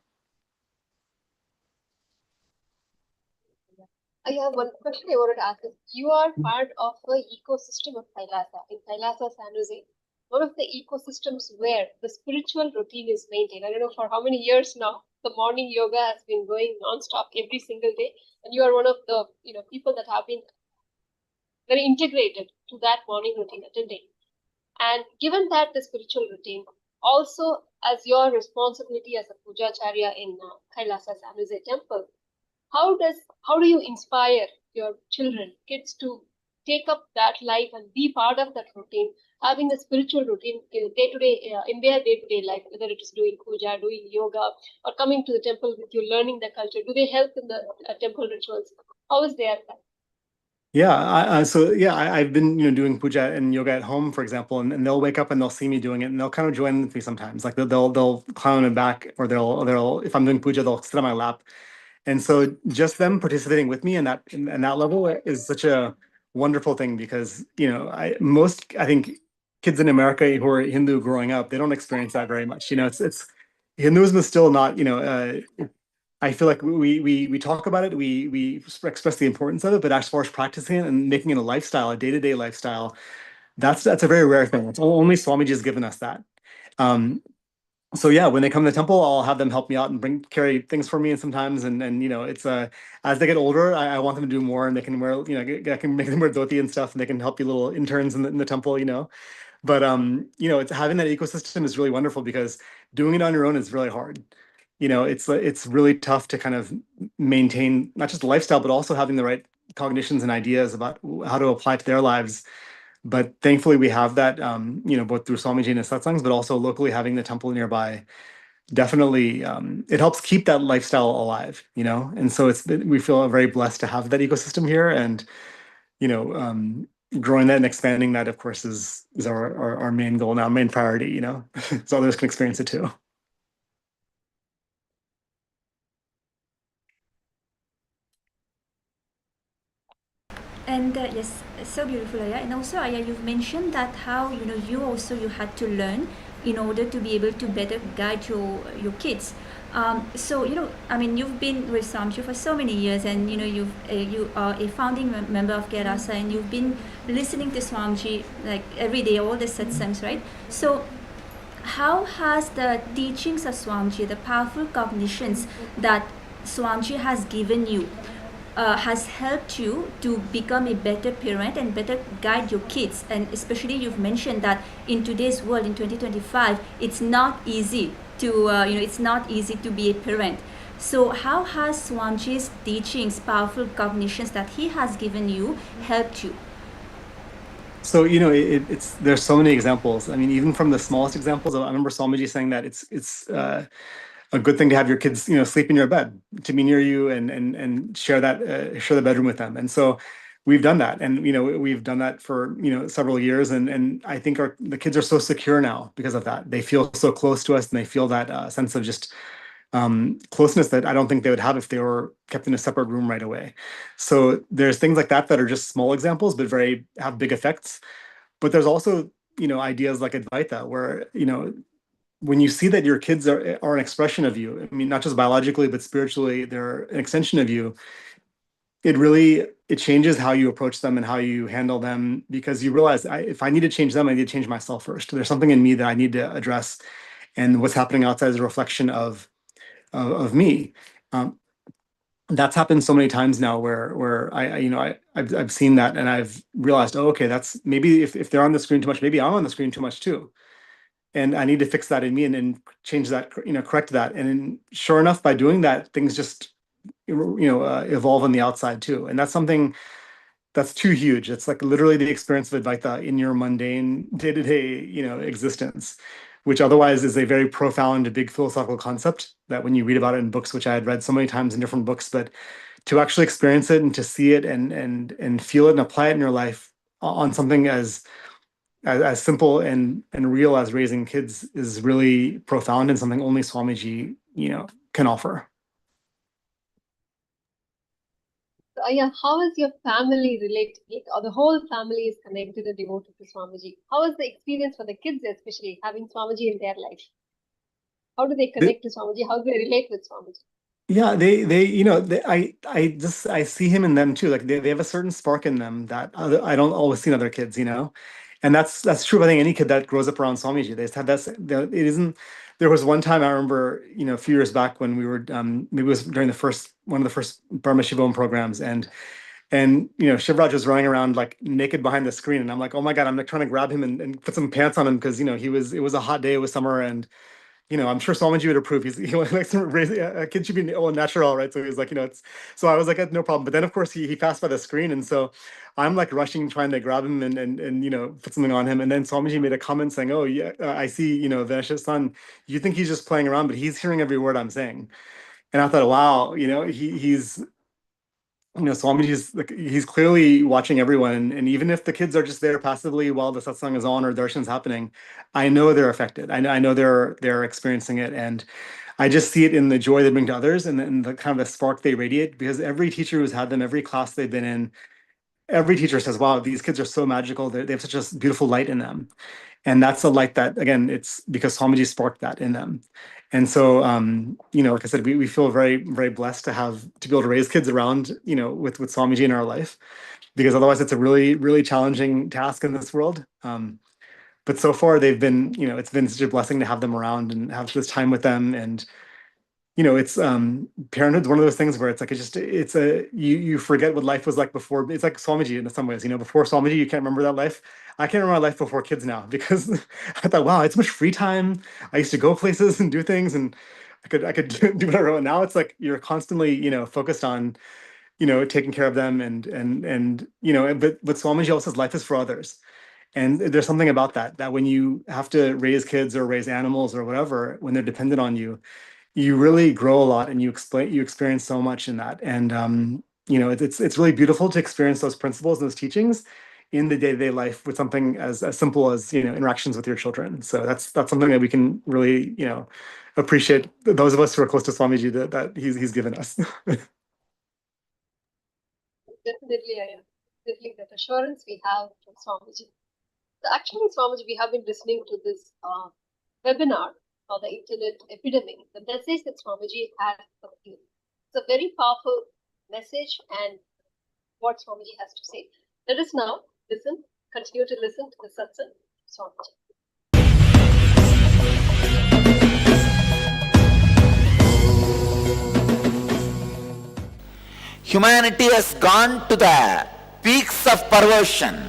I have one question I wanted to ask is, you are part of the ecosystem of KAILASA. In KAILASA San Jose, one of the ecosystems where the spiritual routine is maintained. I don't know for how many years now, the morning yoga has been going non-stop every single day. And you are one of the people that have been very integrated to that morning routine attending. And given that the spiritual routine, also as your responsibility as a pujacharya in KAILASA San Jose temple, how do you inspire your children, kids, to take up that life and be part of that routine, having a spiritual routine in their day-to-day life, whether it is doing puja, doing yoga, or coming to the temple with you, learning the culture? Do they help in the temple rituals? How is their life? Yeah, I've been doing puja and yoga at home, for example, and they'll wake up and they'll see me doing it, and they'll kind of join with me sometimes. Like they'll climb on my back, or they'll if I'm doing puja, they'll sit on my lap. And so just them participating with me in that level is such a wonderful thing, because I think kids in America who are Hindu growing up, they don't experience that very much. It's Hinduism is still not, I feel like we talk about it, we express the importance of it, but as far as practicing it and making it a lifestyle, a day-to-day lifestyle, that's a very rare thing. It's only Swamiji has given us that. So yeah, when they come to the temple, I'll have them help me out and carry things for me, and sometimes, and it's as they get older, I want them to do more, and they can wear, I can make them wear dhoti and stuff, and they can help be little interns in the temple, But it's having that ecosystem is really wonderful, because doing it on your own is really hard. It's really tough to kind of maintain not just the lifestyle, but also having the right cognitions and ideas about how to apply to their lives. But thankfully, we have that, both through Swamiji and his satsangs, but also locally having the temple nearby. Definitely, it helps keep that lifestyle alive, And so we feel very blessed to have that ecosystem here, and growing that and expanding that, of course, is our main goal now, main priority, so others can experience it too. And yes, so beautiful, Aya. And also, Aya, you've mentioned that how you had to learn in order to be able to better guide your kids. So I mean, you've been with Swamiji for so many years, and you are a founding member of KAILASA, and you've been listening to Swamiji like every day, all the satsangs, right? So how has the teachings of Swamiji, the powerful cognitions that Swamiji has given you, has helped you to become a better parent and better guide your kids? And especially, you've mentioned that in today's world, in 2025, it's not easy to it's not easy to be a parent. So how has Swamiji's teachings, powerful cognitions that he has given you, helped you? So, it's there's so many examples. I mean, even from the smallest examples, I remember Swamiji saying that it's a good thing to have your kids, sleep in your bed, to be near you and share share the bedroom with them. And so we've done that, and we've done that for several years, and I think the kids are so secure now because of that. They feel so close to us, and they feel that sense of just closeness that I don't think they would have if they were kept in a separate room right away. So there's things like that are just small examples, but have big effects. But there's also, ideas like Advaita, where, when you see that your kids are an expression of you, I mean, not just biologically, but spiritually, they're an extension of you, it changes how you approach them and how you handle them, because you realize if I need to change them, I need to change myself first. There's something in me that I need to address, and what's happening outside is a reflection of me. That's happened so many times now where I've seen that, and I've realized, oh, okay, that's maybe if they're on the screen too much, maybe I'm on the screen too much too. And I need to fix that in me and change that, correct that. And then, sure enough, by doing that, things just, evolve on the outside too. And that's something that's too huge. It's like literally the experience of Advaita in your mundane day-to-day, existence, which otherwise is a very profound, big philosophical concept that when you read about it in books, which I had read so many times in different books, but to actually experience it and to see it and feel it and apply it in your life on something as simple and real as raising kids is really profound, and something only Swamiji, can offer. Yeah, how is your family related? Or the whole family is connected and devoted to Swamiji. How is the experience for the kids, especially having Swamiji in their life? How do they connect to Swamiji? How do they relate with Swamiji? Yeah, I see him in them too. Like they have a certain spark in them that I don't always see in other kids, and that's true of, I think, any kid that grows up around Swamiji. They just have that. It isn't. There was one time I remember, a few years back when we were, maybe it was during one of the first Paramashivam programs, and Shivraj was running around like naked behind the screen, and I'm like, oh my God, I'm like trying to grab him and put some pants on him because it was a hot day, it was summer, and I'm sure Swamiji would approve. He likes to raise a kid should be natural, right? So he was like, so I was like, no problem. But then of course he passed by the screen, and so I'm like rushing, trying to grab him and put something on him. And then Swamiji made a comment saying, "Oh yeah, I see, Vanesh's son. You think he's just playing around, but he's hearing every word I'm saying." And I thought, wow, he's Swamiji's like, he's clearly watching everyone, and even if the kids are just there passively while the satsang is on or darshan's happening, I know they're affected. I know they're experiencing it, and I just see it in the joy they bring to others, and the kind of the spark they radiate. Because every teacher who's had them, every class they've been in, every teacher says, "Wow, these kids are so magical. They have such a beautiful light in them." And that's a light that, again, it's because Swamiji sparked that in them. And so, like I said, we feel very, very blessed to be able to raise kids around, with Swamiji in our life, because otherwise it's a really, really challenging task in this world. But so far they've been, it's been such a blessing to have them around and have this time with them. And it's parenthood's one of those things where it's like you forget what life was like before. It's like Swamiji in some ways, before Swamiji you can't remember that life. I can't remember my life before kids now, because I thought, wow, it's so much free time. I used to go places and do things, and I could do whatever I want. Now it's like you're constantly focused on taking care of them, but Swamiji also says life is for others. And there's something about that when you have to raise kids or raise animals or whatever, when they're dependent on you, you really grow a lot, and you experience so much in that. And it's really beautiful to experience those principles and those teachings in the day-to-day life with something as simple as interactions with your children. So that's something that we can really appreciate, those of us who are close to Swamiji, that he's given us. Definitely, definitely that assurance we have from Swamiji. So actually, Swamiji, we have been listening to this webinar for the internet epidemic, the message that Swamiji had for you. It's a very powerful message and what Swamiji has to say. Let us now continue to listen to the satsang of Swamiji. Humanity has gone to the peaks of perversion.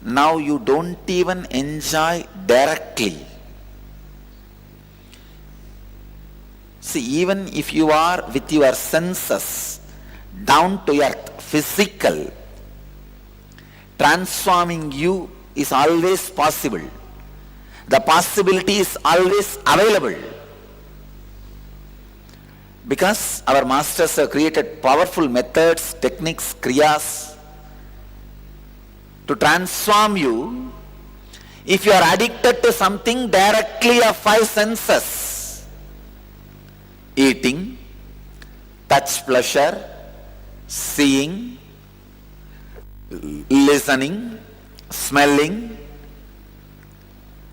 Now you don't even enjoy directly. See, even if you are with your senses down to earth, physical, transforming you is always possible. The possibility is always available. Because our masters have created powerful methods, techniques, kriyas to transform you. If you are addicted to something directly of five senses, eating, touch pleasure, seeing, listening, smelling,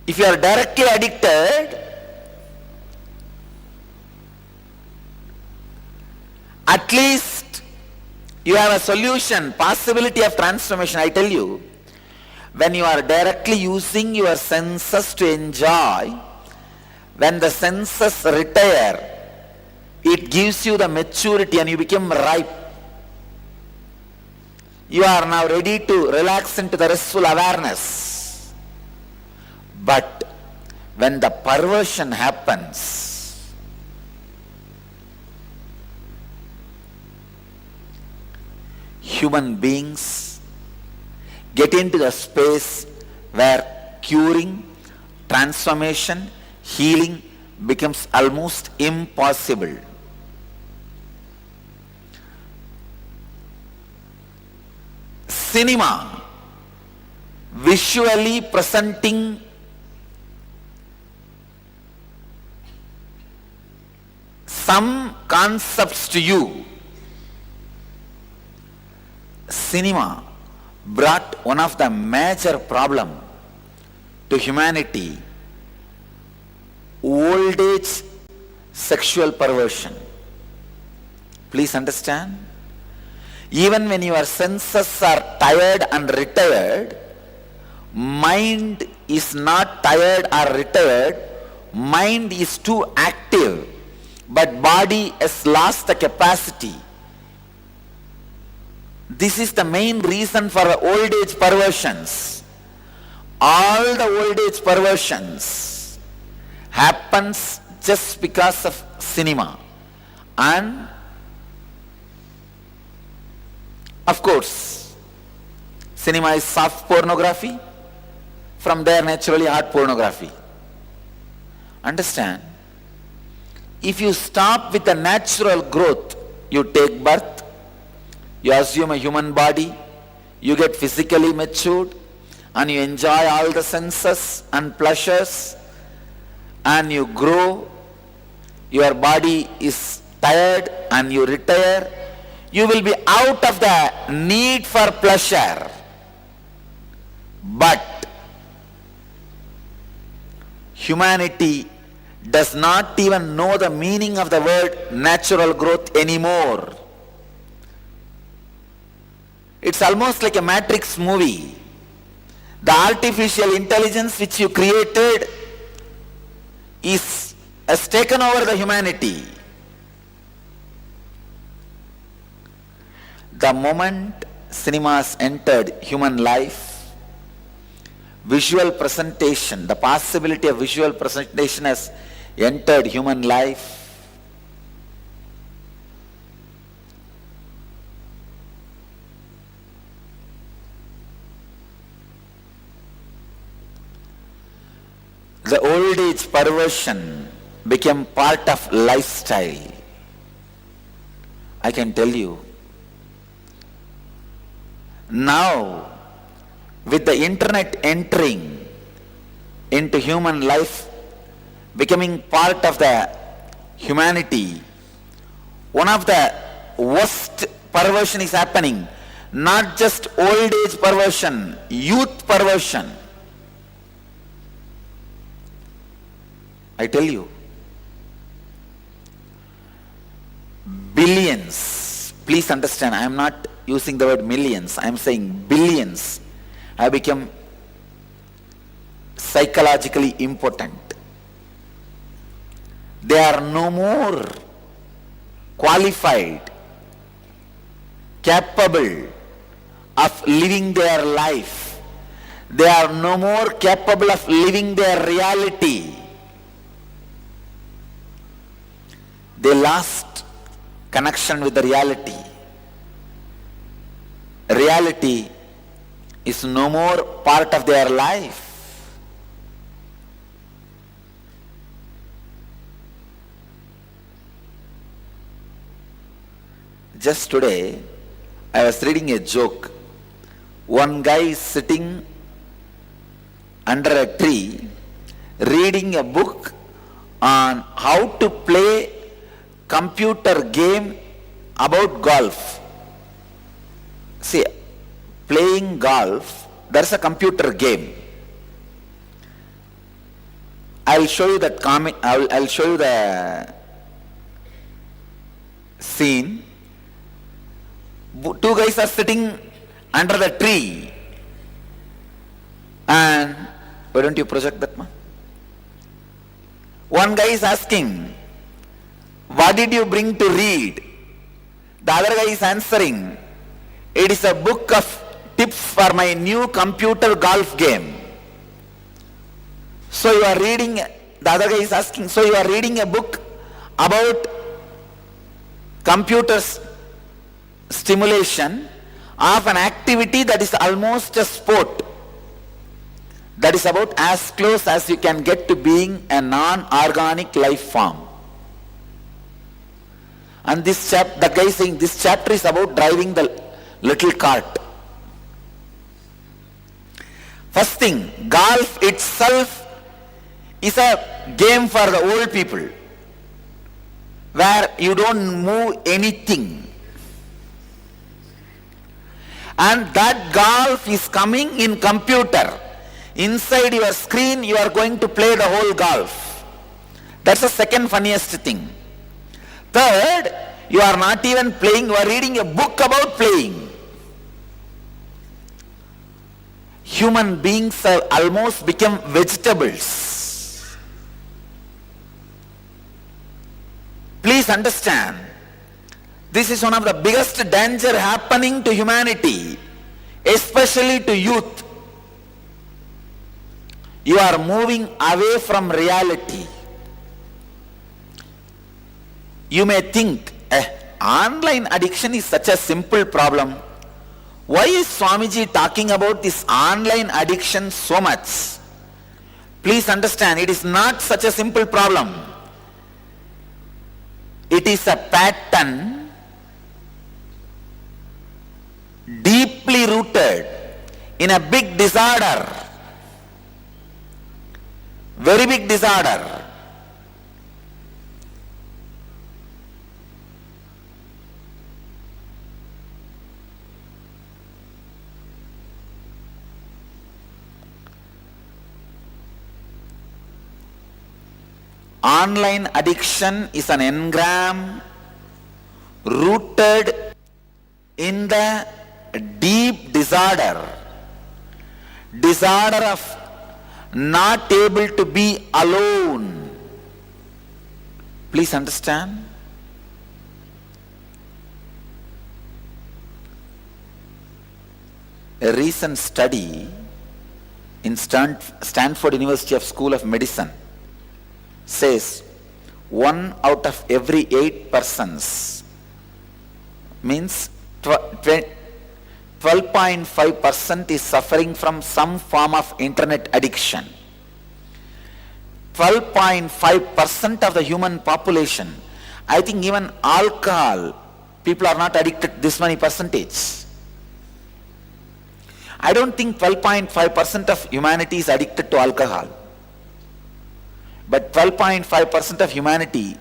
if you are directly addicted, at least you have a solution, possibility of transformation. I tell you, when you are directly using your senses to enjoy, when the senses retire, it gives you the maturity and you become ripe. You are now ready to relax into the restful awareness. But when the perversion happens, human beings get into the space where curing, transformation, healing becomes almost impossible. Cinema, visually presenting some concepts to you. Cinema brought one of the major problem to humanity, old age sexual perversion. Please understand, even when your senses are tired and retired, mind is not tired or retired, mind is too active, but body has lost the capacity. This is the main reason for old age perversions. All the old age perversions happens just because of cinema. And of course, cinema is soft pornography, from there naturally hard pornography. Understand? If you stop with the natural growth, you take birth, you assume a human body, you get physically matured, and you enjoy all the senses and pleasures, and you grow, your body is tired and you retire, you will be out of the need for pleasure. But humanity does not even know the meaning of the word natural growth anymore. It's almost like a Matrix movie. The artificial intelligence which you created has taken over the humanity. The moment cinemas entered human life, visual presentation, the possibility of visual presentation has entered human life. The old age perversion became part of lifestyle. I can tell you. Now, with the internet entering into human life, becoming part of the humanity, one of the worst perversion is happening. not just old age perversion, youth perversion. I tell you, billions, please understand, I am not using the word millions, I am saying billions have become psychologically impotent. They are no more qualified, capable of living their life. They are no more capable of living their reality. They lost connection with the reality. Reality is no more part of their life. Just today, I was reading a joke. One guy is sitting under a tree reading a book on how to play computer game about golf. See, playing golf, there's a computer game. I'll show you that I'll show you the scene. Two guys are sitting under the tree, and why don't you project that, man? One guy is asking, what did you bring to read? The other guy is answering, it is a book of tips for my new computer golf game. So you are reading, the other guy is asking, so you are reading a book about computers stimulation of an activity that is almost a sport, that is about as close as you can get to being a non-organic life form. And this the guy is saying this chapter is about driving the little cart. First thing, golf itself is a game for the old people, where you don't move anything. And that golf is coming in computer. Inside your screen, you are going to play the whole golf. That's the second funniest thing. Third, you are not even playing, you are reading a book about playing. Human beings have almost become vegetables. Please understand, this is one of the biggest danger happening to humanity, especially to youth. You are moving away from reality. You may think, online addiction is such a simple problem. Why is Swamiji talking about this online addiction so much? Please understand, it is not such a simple problem. It is a pattern deeply rooted in a big disorder, very big disorder. Online addiction is an engram rooted in the deep disorder of not able to be alone. Please understand. A recent study in Stanford University of School of Medicine says 1 out of every 8 persons, means 12.5% is suffering from some form of internet addiction. 12.5% of the human population. I think even alcohol, people are not addicted to this many percentage. I don't think 12.5% of humanity is addicted to alcohol. But 12.5% of humanity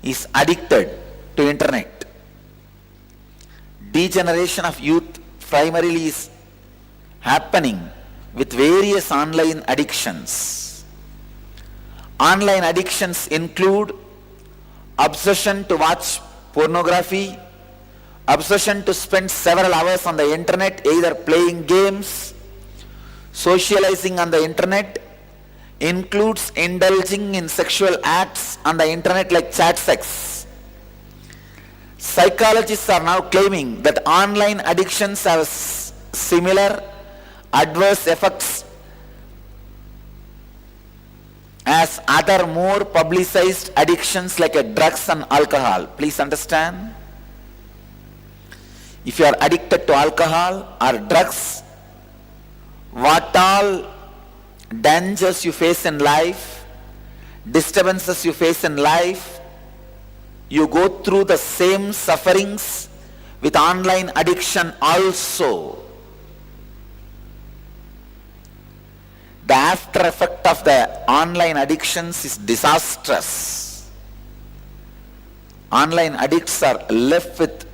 is addicted to internet. Degeneration of youth primarily is happening with various online addictions. Online addictions include obsession to watch pornography, obsession to spend several hours on the internet, either playing games, socializing on the internet, includes indulging in sexual acts on the internet like chat sex. Psychologists are now claiming that online addictions have similar adverse effects as other more publicized addictions like drugs and alcohol. Please understand. If you are addicted to alcohol or drugs, what all dangers you face in life, disturbances you face in life, you go through the same sufferings with online addiction also. The after effect of the online addictions is disastrous. Online addicts are left with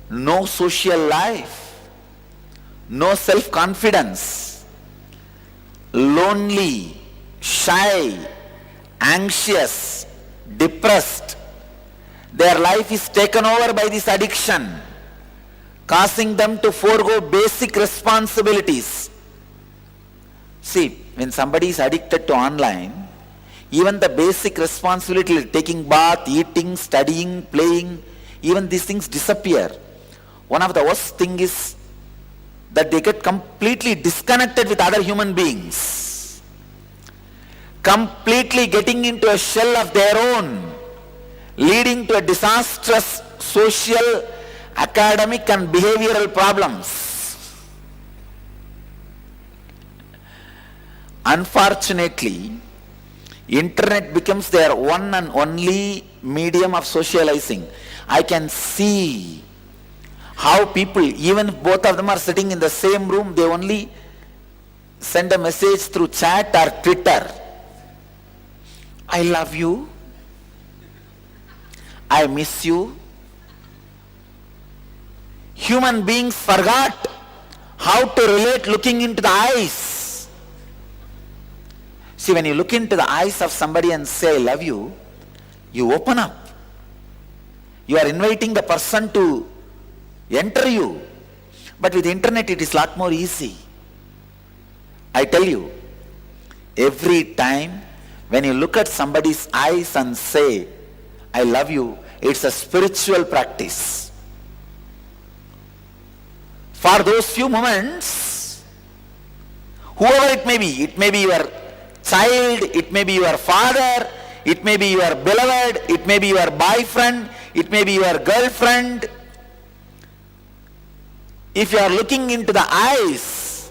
no social life, no self-confidence, lonely, shy, anxious, depressed. Their life is taken over by this addiction, causing them to forego basic responsibilities. See, when somebody is addicted to online, even the basic responsibility like taking bath, eating, studying, playing, even these things disappear. One of the worst things is that they get completely disconnected with other human beings, completely getting into a shell of their own, leading to a disastrous social, academic and behavioral problems. Unfortunately, internet becomes their one and only medium of socializing. I can see how people, even if both of them are sitting in the same room, they only send a message through chat or Twitter. I love you. I miss you. Human beings forgot how to relate looking into the eyes. See, when you look into the eyes of somebody and say, I love you, you open up. You are inviting the person to enter you. But with internet, it is a lot more easy. I tell you, every time when you look at somebody's eyes and say, I love you, it's a spiritual practice. For those few moments, whoever it may be your child, it may be your father, it may be your beloved, it may be your boyfriend, it may be your girlfriend. If you are looking into the eyes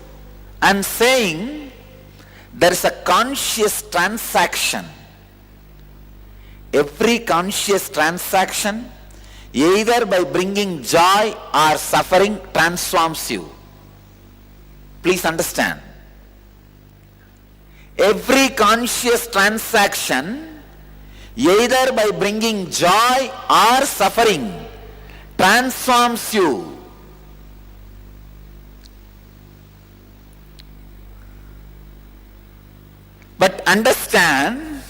and saying, there is a conscious transaction. Every conscious transaction, either by bringing joy or suffering, transforms you. Please understand. Every conscious transaction, either by bringing joy or suffering, transforms you. But understand,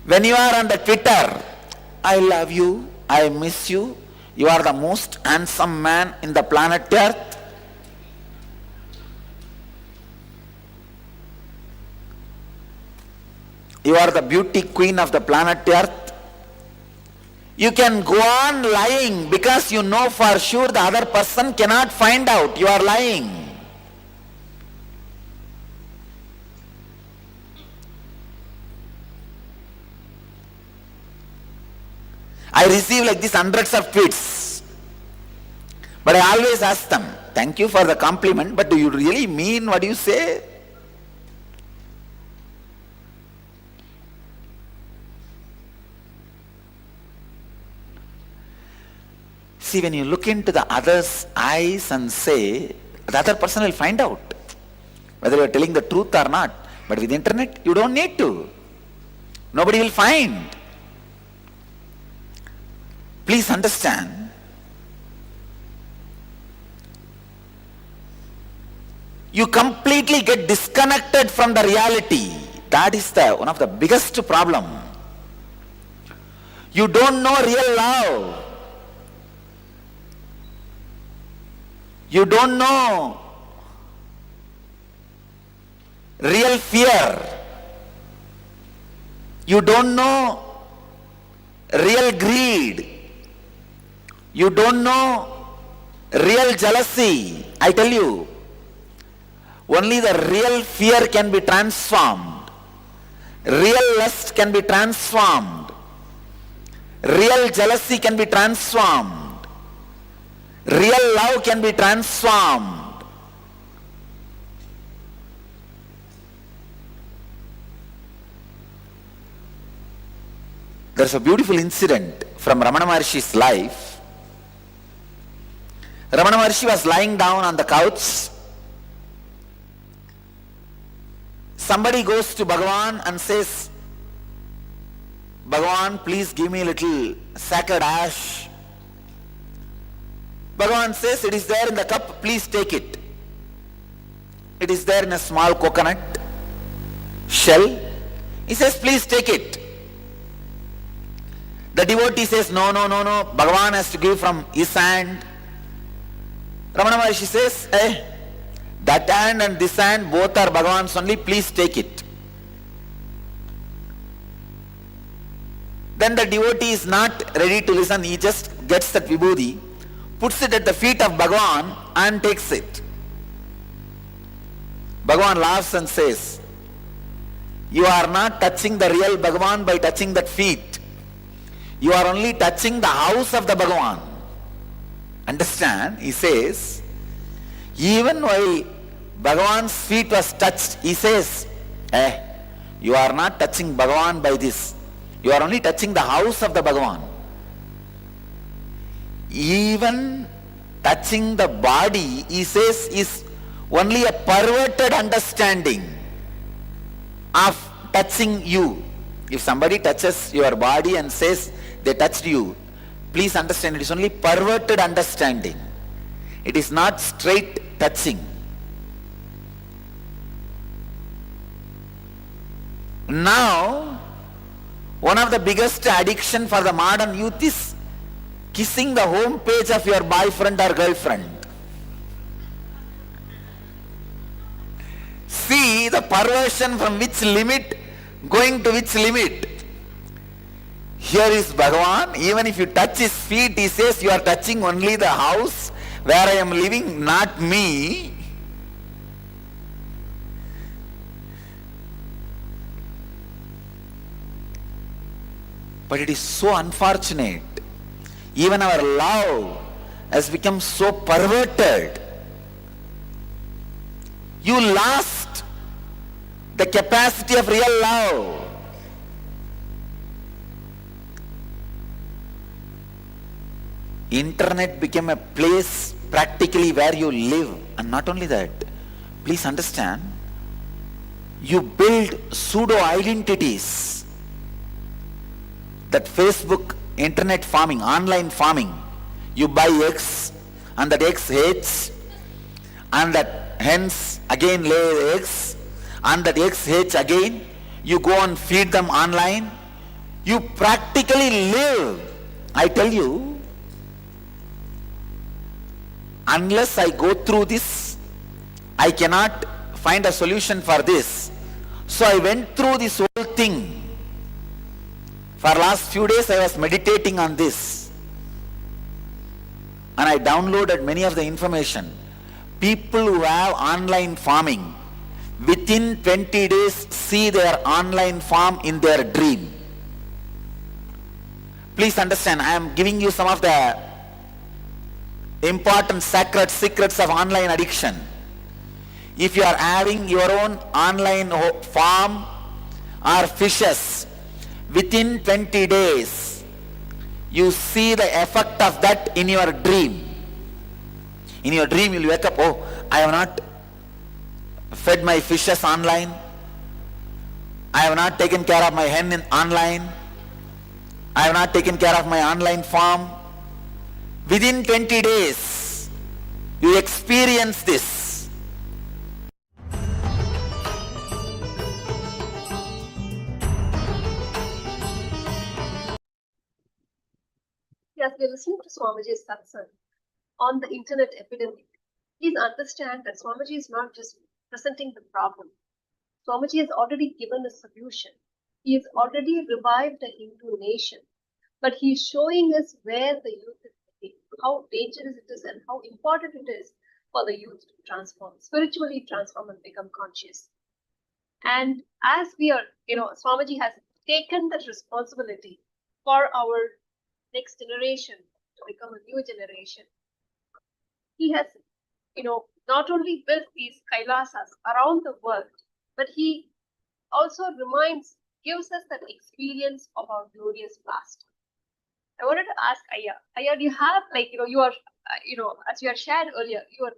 when you are on the Twitter, I love you, I miss you, you are the most handsome man in the planet Earth. You are the beauty queen of the planet Earth. You can go on lying because you know for sure the other person cannot find out you are lying. I receive like this hundreds of tweets. But I always ask them, thank you for the compliment, but do you really mean what you say? See, when you look into the other's eyes and say, the other person will find out whether you are telling the truth or not. But with internet, you don't need to. Nobody will find. Please understand, You completely get disconnected from the reality. That is one of the biggest problem. You don't know real love. You don't know real fear. You don't know real greed. You don't know real jealousy. I tell you, only the real fear can be transformed. Real lust can be transformed. Real jealousy can be transformed. Real love can be transformed. There's a beautiful incident from Ramana Maharshi's life. Ramana Maharshi was lying down on the couch. Somebody goes to Bhagavan and says, Bhagavan, please give me a little sacred ash. Bhagavan says, it is there in the cup, please take it. It is there in a small coconut shell. He says, please take it. The devotee says, no, Bhagavan has to give from his hand. Ramana Maharshi says, that hand and this hand, both are Bhagavan's only, please take it. Then the devotee is not ready to listen, he just gets that vibhuti, puts it at the feet of Bhagavan and takes it. Bhagavan laughs and says, you are not touching the real Bhagavan by touching that feet. You are only touching the house of the Bhagavan. Understand? He says, even while Bhagavan's feet was touched, he says, you are not touching Bhagavan by this. You are only touching the house of the Bhagavan. Even touching the body, he says, is only a perverted understanding of touching you. If somebody touches your body and says they touched you, please understand, it is only perverted understanding. It is not straight touching. Now, one of the biggest addiction for the modern youth is kissing the home page of your boyfriend or girlfriend. See the perversion from which limit going to which limit. Here is Bhagavan, even if you touch his feet, he says you are touching only the house where I am living, not me. But it is so unfortunate. Even our love has become so perverted. You lost the capacity of real love. Internet became a place practically where you live. And not only that, please understand, you build pseudo identities. That Facebook, internet farming, online farming, you buy eggs and that eggs hatch and that hens again lay eggs and that eggs hatch again. You go and feed them online. You practically live. I tell you, unless I go through this, I cannot find a solution for this. So I went through this whole thing. For last few days I was meditating on this. And I downloaded many of the information. People who have online farming, within 20 days see their online farm in their dream. Please understand, I am giving you some of the important sacred secrets of online addiction. If you are having your own online farm or fishes, within 20 days, you see the effect of that in your dream. In your dream, you will wake up, oh, I have not fed my fishes online. I have not taken care of my hen online. I have not taken care of my online farm. Within 20 days, you experience this. as we're listening to Swamiji's satsang on the internet epidemic, please understand that Swamiji is not just presenting the problem. Swamiji has already given a solution. He has already revived the Hindu nation, but he is showing us where the youth is heading, how dangerous it is, and how important it is for the youth to transform, spiritually transform and become conscious. And as we are, Swamiji has taken that responsibility for our next generation to become a new generation. He has, not only built these Kailasas around the world, but he also gives us that experience of our glorious past. I wanted to ask Aya. Aya, do you have, you are, as you had shared earlier, you are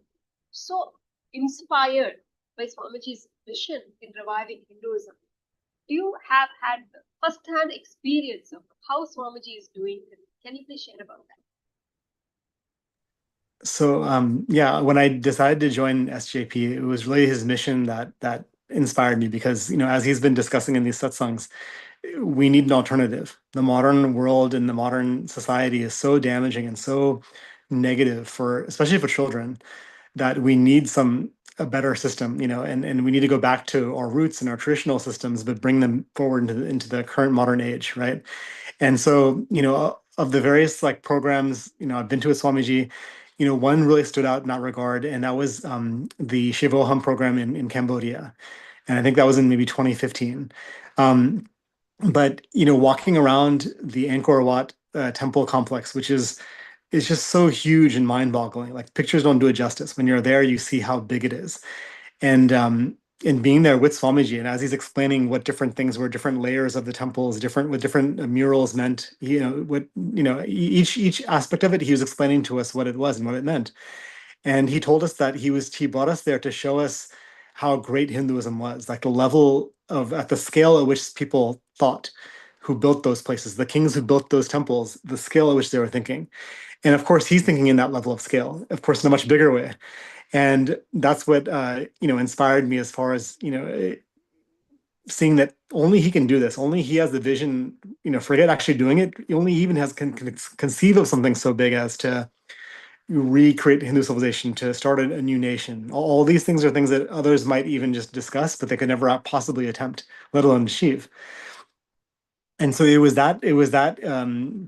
so inspired by Swamiji's vision in reviving Hinduism. Do you have had the first-hand experience of how Swamiji is doing it? Can you please share about that? So yeah, when I decided to join SJP, it was really his mission that inspired me because, as he's been discussing in these satsangs, we need an alternative. The modern world and the modern society is so damaging and so negative especially for children, that we need a better system, and we need to go back to our roots and our traditional systems, but bring them forward into the current modern age, right? And so, of the various programs, I've been to with Swamiji, one really stood out in that regard, and that was the Shivoham program in Cambodia. And I think that was in maybe 2015. But, walking around the Angkor Wat temple complex, which is just so huge and mind-boggling. Like, pictures don't do it justice. When you're there, you see how big it is. And being there with Swamiji, and as he's explaining what different things were, different layers of the temples, what different murals meant, each aspect of it, he was explaining to us what it was and what it meant. And he told us that he brought us there to show us how great Hinduism was, like the level at the scale at which people thought, who built those places, the kings who built those temples, the scale at which they were thinking. And of course, he's thinking in that level of scale, of course, in a much bigger way. And that's what inspired me as far as seeing that only he can do this. Only he has the vision. Forget actually doing it. Only he even can conceive of something so big as to recreate Hindu civilization, to start a new nation. All these things are things that others might even just discuss, but they could never possibly attempt, let alone achieve. And so it was that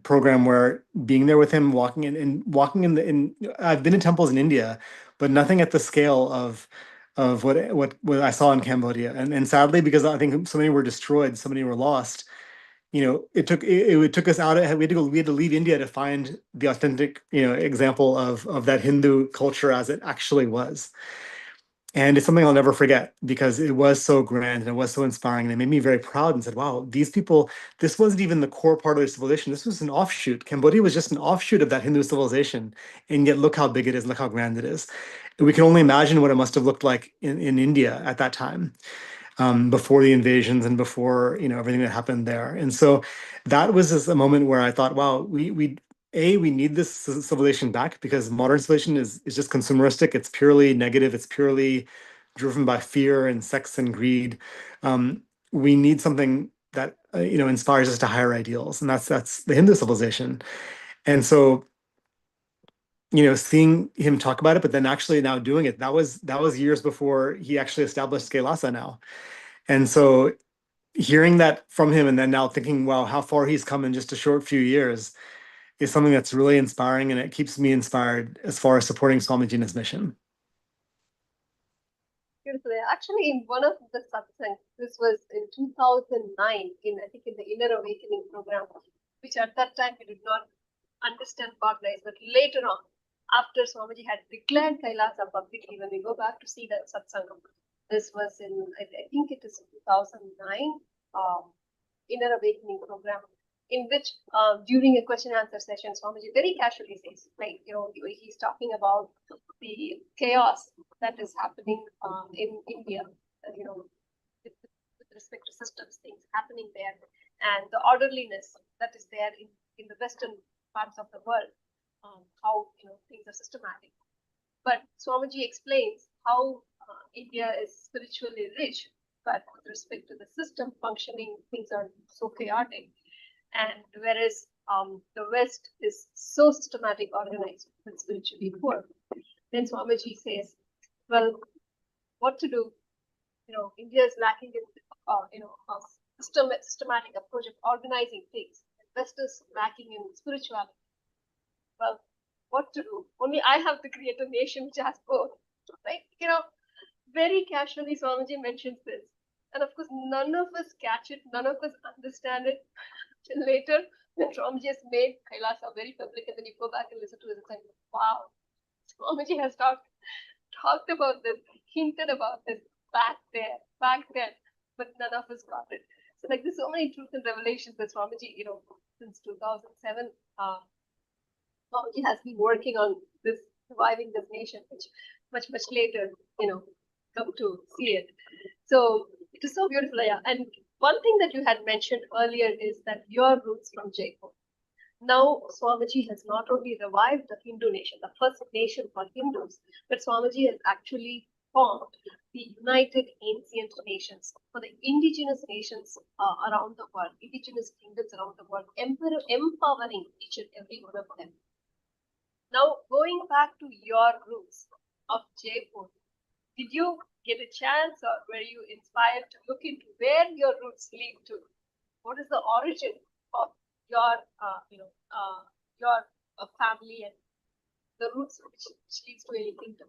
program where being there with him, walking in I've been in temples in India, but nothing at the scale of what I saw in Cambodia. And sadly, because I think so many were destroyed, so many were lost, it took us out. We had to leave India to find the authentic, example of that Hindu culture as it actually was. And it's something I'll never forget because it was so grand and it was so inspiring. And it made me very proud and said, wow, these people, this wasn't even the core part of their civilization. This was an offshoot. Cambodia was just an offshoot of that Hindu civilization. And yet look how big it is, look how grand it is. And we can only imagine what it must have looked like in India at that time, before the invasions and before, everything that happened there. And so that was just a moment where I thought, wow, we need this civilization back, because modern civilization is just consumeristic. It's purely negative. It's purely driven by fear and sex and greed. We need something that inspires us to higher ideals, and that's the Hindu civilization. And so, seeing him talk about it, but then actually now doing it, that was years before he actually established KAILASA now. And so hearing that from him, and then now thinking, wow, how far he's come in just a short few years, is something that's really inspiring, and it keeps me inspired as far as supporting Swamiji in his mission. Beautiful. Actually, in one of the satsangs, this was in 2009, in the Inner Awakening program, which at that time we did not understand, cognize, but later on, after Swamiji had declared Kailasa publicly, when we go back to see that satsang, this was in, I think it is 2009, Inner Awakening program, in which during a question and answer session, Swamiji very casually says, he's talking about the chaos that is happening in India, with respect to systems, things happening there, and the orderliness that is there in the western parts of the world, how things are systematic. But Swamiji explains how India is spiritually rich, but with respect to the system functioning, things are so chaotic. And whereas the West is so systematic, organized, but spiritually poor. Then Swamiji says, well, what to do? India is lacking in, a systematic approach of organizing things. West is lacking in spirituality. Well, what to do? Only I have to create a nation which has both, right? Very casually Swamiji mentions this. And of course, none of us catch it, none of us understand it till later when Swamiji has made Kailasa very public, and then you go back and listen to it, it's like, wow, Swamiji has talked about this, hinted about this back then, but none of us got it. So like there's so many truths and revelations that Swamiji, since 2007, Swamiji has been working on this, reviving this nation, which much later, come to see it. So it is so beautiful, yeah. And one thing that you had mentioned earlier is that your roots from Jaipur. Now Swamiji has not only revived the Hindu nation, the first nation for Hindus, but Swamiji has actually formed the United Ancient Nations for the indigenous nations around the world, indigenous kingdoms around the world, empowering each and every one of them. Now, going back to your roots of Jaipur, did you get a chance, or were you inspired to look into where your roots lead to? What is the origin of your, family and the roots which leads to any kingdom?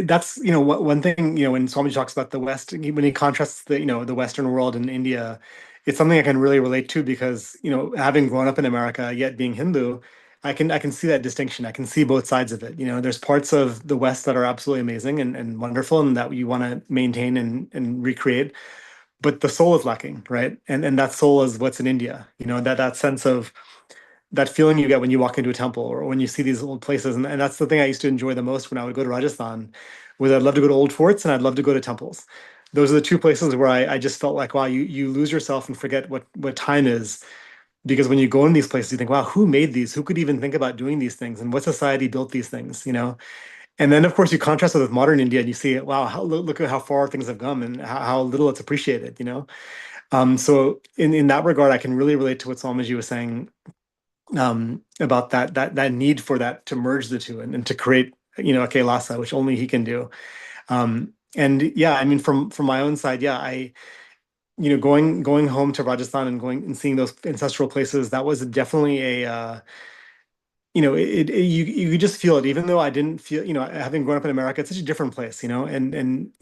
That's one thing, when Swami talks about the West, when he contrasts the Western world and India, it's something I can really relate to because having grown up in America yet being Hindu, I can see that distinction. I can see both sides of it. There's parts of the West that are absolutely amazing and wonderful and that you want to maintain and recreate, but the soul is lacking, right? And that soul is what's in India. That sense of that feeling you get when you walk into a temple or when you see these old places. And that's the thing I used to enjoy the most when I would go to Rajasthan, was I'd love to go to old forts and I'd love to go to temples. Those are the two places where I just felt like, wow, you lose yourself and forget what time is. Because when you go in these places, you think, wow, who made these? Who could even think about doing these things? And what society built these things, And then, of course, you contrast it with modern India and you see, wow, look at how far things have come and how little it's appreciated, So in that regard, I can really relate to what Swamiji was saying about that need for that to merge the two and to create a Kailasa, which only he can do. And yeah, I mean from my own side, yeah, I going home to Rajasthan and going and seeing those ancestral places, that was definitely a you could just feel it, even though I didn't feel, having grown up in America, it's such a different place, and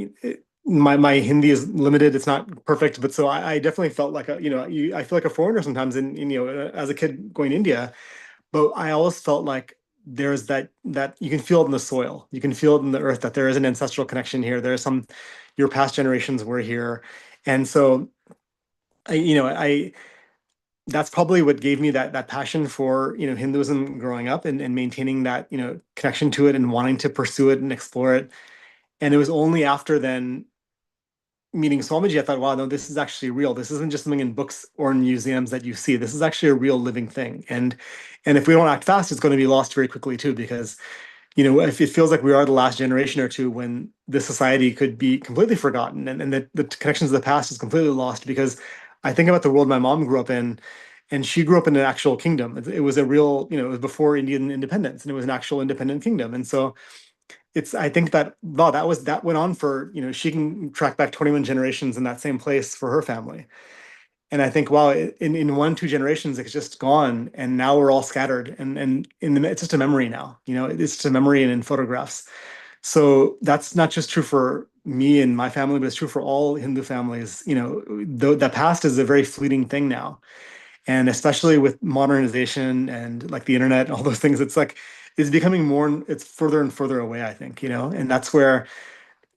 my Hindi is limited. It's not perfect, but so I definitely felt like I feel like a foreigner sometimes as a kid going to India, but I always felt like there's that you can feel it in the soil, you can feel it in the earth, that there is an ancestral connection here. There's your past generations were here. And so I that's probably what gave me that passion for Hinduism growing up and maintaining that connection to it and wanting to pursue it and explore it. And it was only after then meeting Swamiji I thought, wow, no, this is actually real. This isn't just something in books or in museums that you see. This is actually a real living thing. And if we don't act fast, it's going to be lost very quickly too, because if it feels like we are the last generation or two when this society could be completely forgotten and that the connections of the past is completely lost. Because I think about the world my mom grew up in, and she grew up in an actual kingdom. It was a real, it was before Indian independence, and it was an actual independent kingdom. And so I think that, wow, that went on for, she can track back 21 generations in that same place for her family. And I think, wow, in 1-2 generations, it's just gone. And now we're all scattered. And it's just a memory now, it's just a memory and in photographs. So that's not just true for me and my family, but it's true for all Hindu families. The past is a very fleeting thing now. And especially with modernization and like the internet and all those things, it's like, it's becoming it's further and further away, I think, and that's where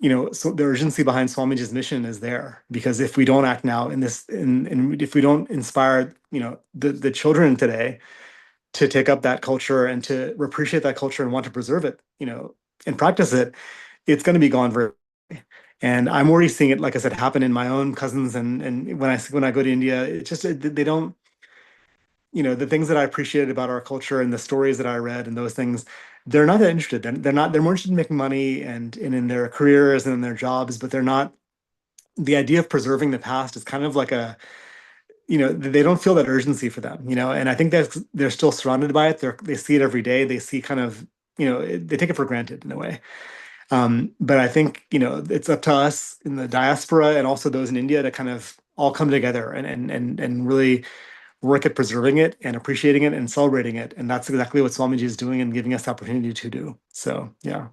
so the urgency behind Swamiji's mission is there, because if we don't act now in this, and if we don't inspire, the children today to take up that culture and to appreciate that culture and want to preserve it, and practice it, it's going to be gone very. And I'm already seeing it, like I said, happen in my own cousins, and when I go to India, it's just they don't. The things that I appreciated about our culture and the stories that I read and those things, they're not that interested. They're more interested in making money and in their careers and in their jobs, but they're not. The idea of preserving the past is kind of like they don't feel that urgency for them, and I think that they're still surrounded by it. They see it every day. They see kind of, they take it for granted in a way. But I think, it's up to us in the diaspora and also those in India to kind of all come together and really work at preserving it and appreciating it and celebrating it. And that's exactly what Swamiji is doing and giving us the opportunity to do. So, yeah.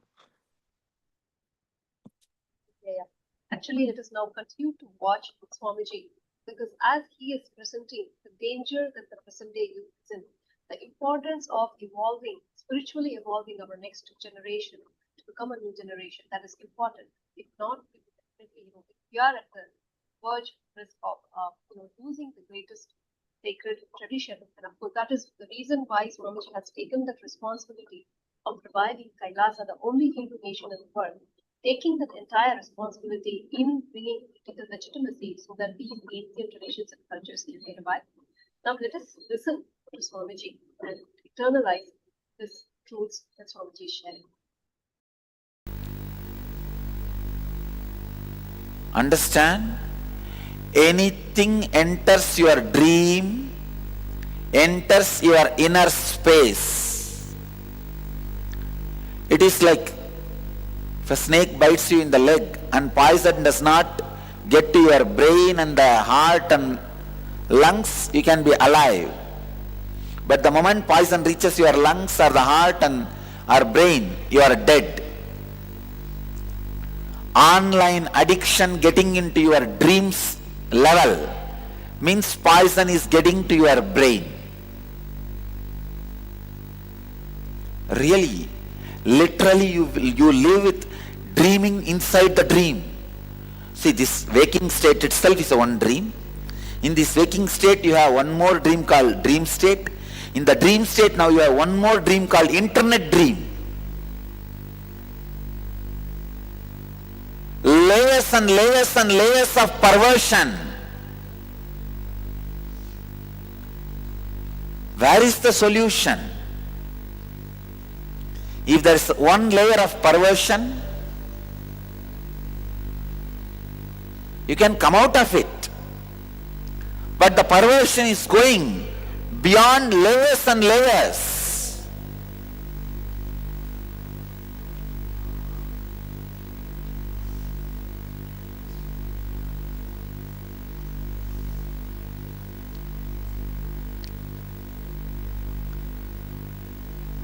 Yeah. Actually, let us now continue to watch Swamiji, because as he is presenting the danger that the present day youth is in, the importance of spiritually evolving our next generation to become a new generation, that is important. If not, if we are at the verge risk of losing the greatest sacred tradition. And of course, that is the reason why Swamiji has taken that responsibility of reviving Kailasa, the only Hindu nation in the world, taking that entire responsibility in bringing it to the legitimacy so that these ancient traditions and cultures can be revived. Now let us listen to Swamiji and internalize this truths that Swamiji is sharing. Understand? Anything enters your dream, enters your inner space. It is like if a snake bites you in the leg and poison does not get to your brain and the heart and lungs, you can be alive. But the moment poison reaches your lungs or the heart and or brain, you are dead. Online addiction getting into your dreams level means poison is getting to your brain. Really, literally you live with dreaming inside the dream. See, this waking state itself is one dream. In this waking state you have one more dream called dream state. In the dream state now you have one more dream called internet dream. Layers and layers and layers of perversion. Where is the solution? If there is one layer of perversion, you can come out of it. But the perversion is going beyond layers and layers.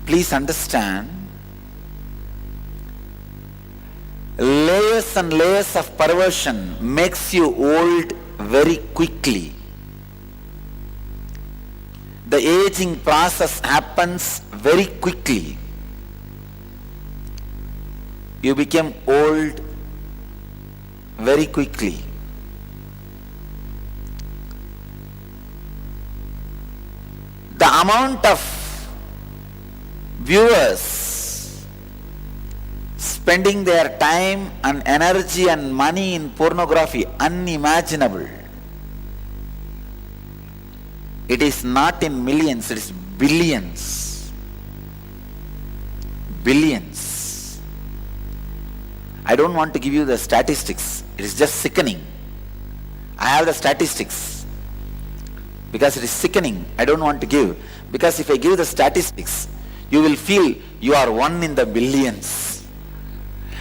Please understand, layers and layers of perversion makes you old very quickly. The aging process happens very quickly. You become old very quickly. The amount of viewers spending their time and energy and money in pornography, unimaginable. It is not in millions, it is billions. Billions. I don't want to give you the statistics. It is just sickening. I have the statistics because it is sickening. I don't want to give, because if I give the statistics, you will feel you are one in the billions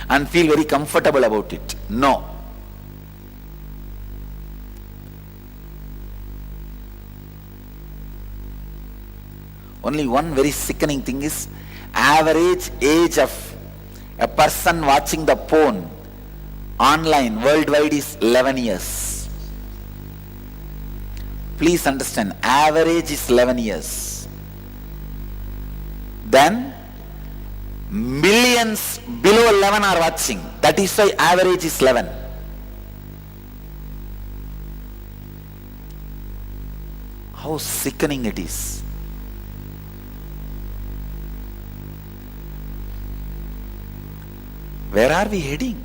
and feel very comfortable about it. No. Only one very sickening thing is, average age of a person watching the porn online worldwide is 11 years. Please understand, average is 11 years. Then millions below 11 are watching. That is why average is 11. How sickening it is. Where are we heading?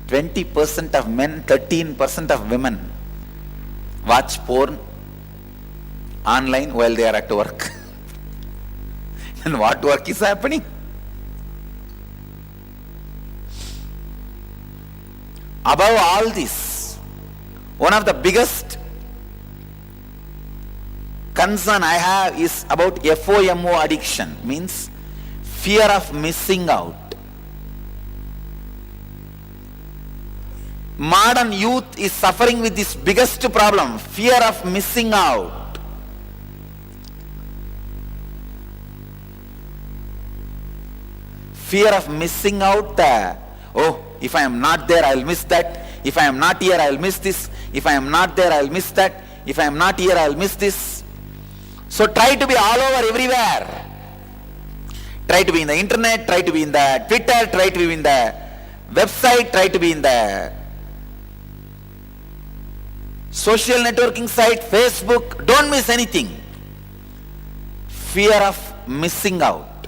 20% of men, 13% of women watch porn online while they are at work. And what work is happening? Above all this, one of the biggest concern I have is about FOMO addiction, means fear of missing out. Modern youth is suffering with this biggest problem, fear of missing out. Fear of missing out. If I am not there, I will miss that. If I am not here, I will miss this. If I am not there, I will miss that. If I am not here, I will miss this. So try to be all over everywhere. Try to be in the internet, try to be in the Twitter, try to be in the website, try to be in the social networking site, Facebook. Don't miss anything. Fear of missing out.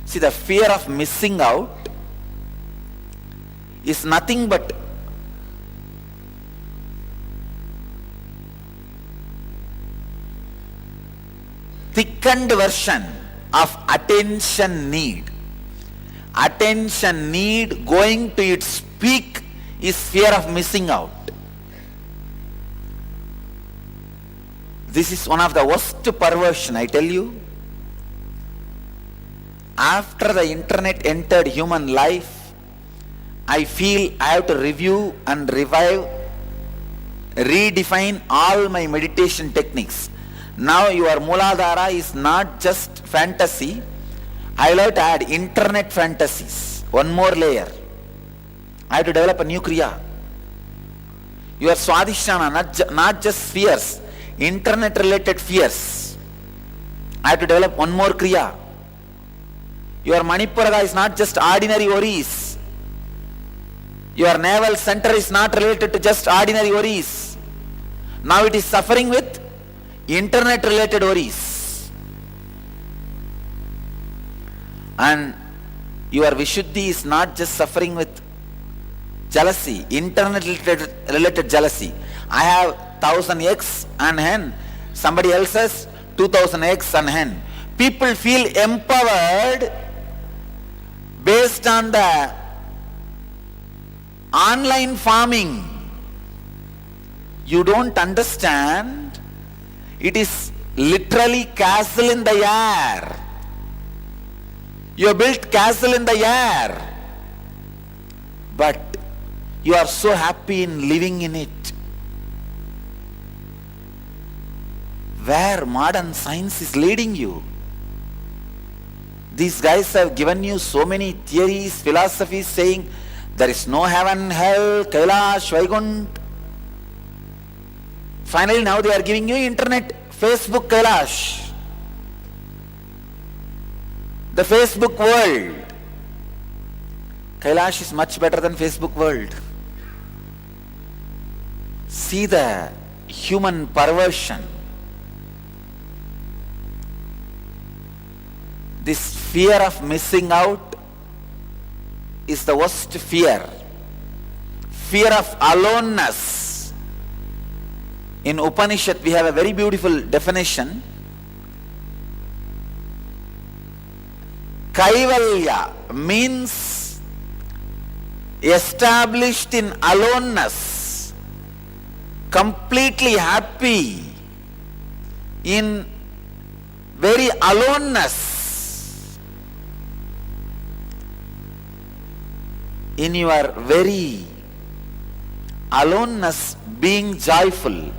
See, the fear of missing out is nothing but thickened version of attention need. Attention need going to its peak is fear of missing out. This is one of the worst perversion, I tell you. After the internet entered human life, I feel I have to review and revive, redefine all my meditation techniques. Now your Mooladhara is not just fantasy. I will have to add internet fantasies, one more layer. I have to develop a new Kriya. Your Swadhisthana, not just fears, internet related fears. I have to develop one more Kriya. Your Manipurada is not just ordinary worries. Your navel center is not related to just ordinary worries. Now it is suffering with internet related worries. And your Vishuddhi is not just suffering with jealousy, internet related jealousy. I have 1000x on hand, somebody else has 2000x on hand. People feel empowered based on the online farming. You don't understand. It is literally castle in the air. You have built castle in the air, but you are so happy in living in it. Where modern science is leading you. These guys have given you so many theories, philosophies saying there is no heaven, hell, Kailash, Vaikunt. Finally now they are giving you internet, Facebook Kailash. The Facebook world. Kailash is much better than Facebook world. See the human perversion. This fear of missing out is the worst fear. Fear of aloneness. In Upanishad we have a very beautiful definition. Kaivalya means established in aloneness, completely happy in very aloneness, in your very aloneness being joyful,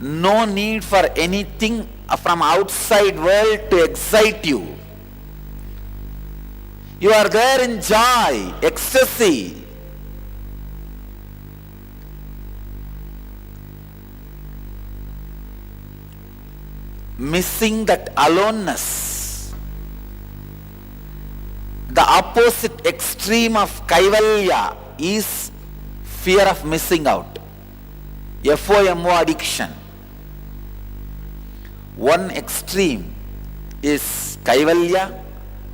no need for anything from outside world to excite you. You are there in joy, ecstasy. Missing that aloneness. The opposite extreme of Kaivalya is fear of missing out. FOMO addiction. One extreme is Kaivalya.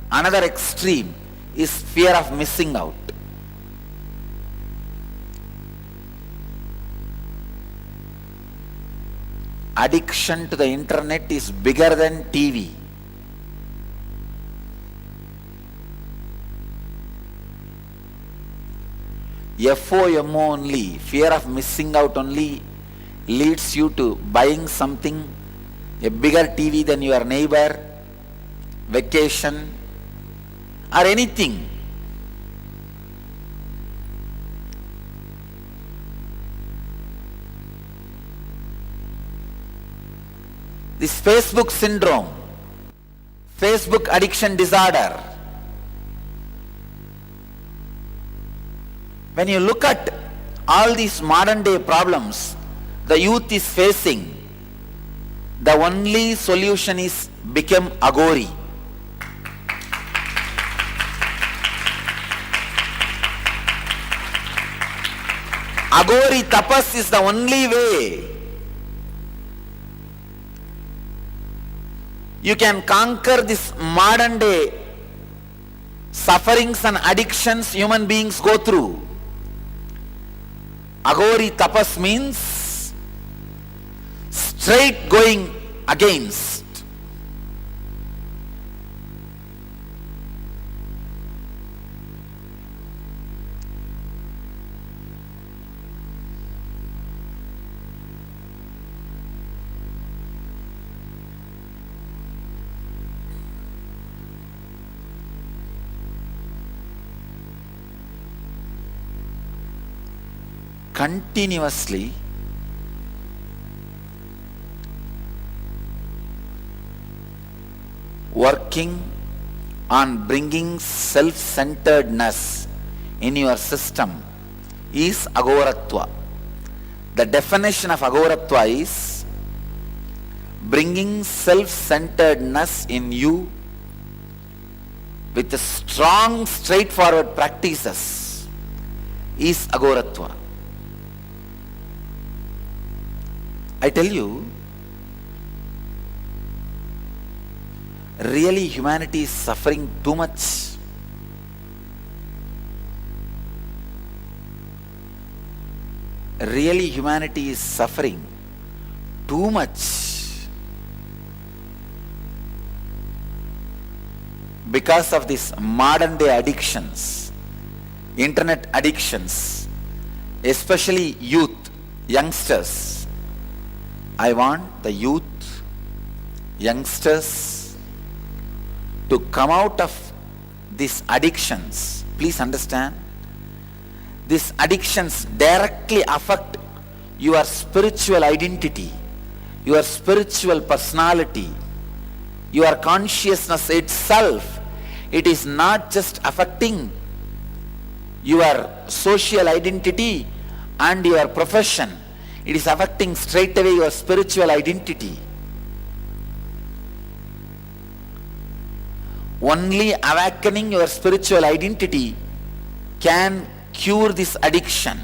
Another extreme is fear of missing out. Addiction to the internet is bigger than TV. FOMO only, fear of missing out only leads you to buying something a bigger TV than your neighbor, vacation, or anything. This Facebook syndrome, Facebook addiction disorder. When you look at all these modern day problems the youth is facing, the only solution is become agori. Agori tapas is the only way you can conquer this modern day sufferings and addictions human beings go through. Agori tapas means straight going against. Continuously working on bringing self-centeredness in your system is agoratva. The definition of agoratva is bringing self-centeredness in you with strong, straightforward practices is agoratva. I tell you, really humanity is suffering too much. Really humanity is suffering too much because of these modern day addictions, internet addictions, especially youth, youngsters. I want the youth, youngsters to come out of these addictions. Please understand, these addictions directly affect your spiritual identity, your spiritual personality, your consciousness itself. It is not just affecting your social identity and your profession. It is affecting straight away your spiritual identity. Only awakening your spiritual identity can cure this addiction,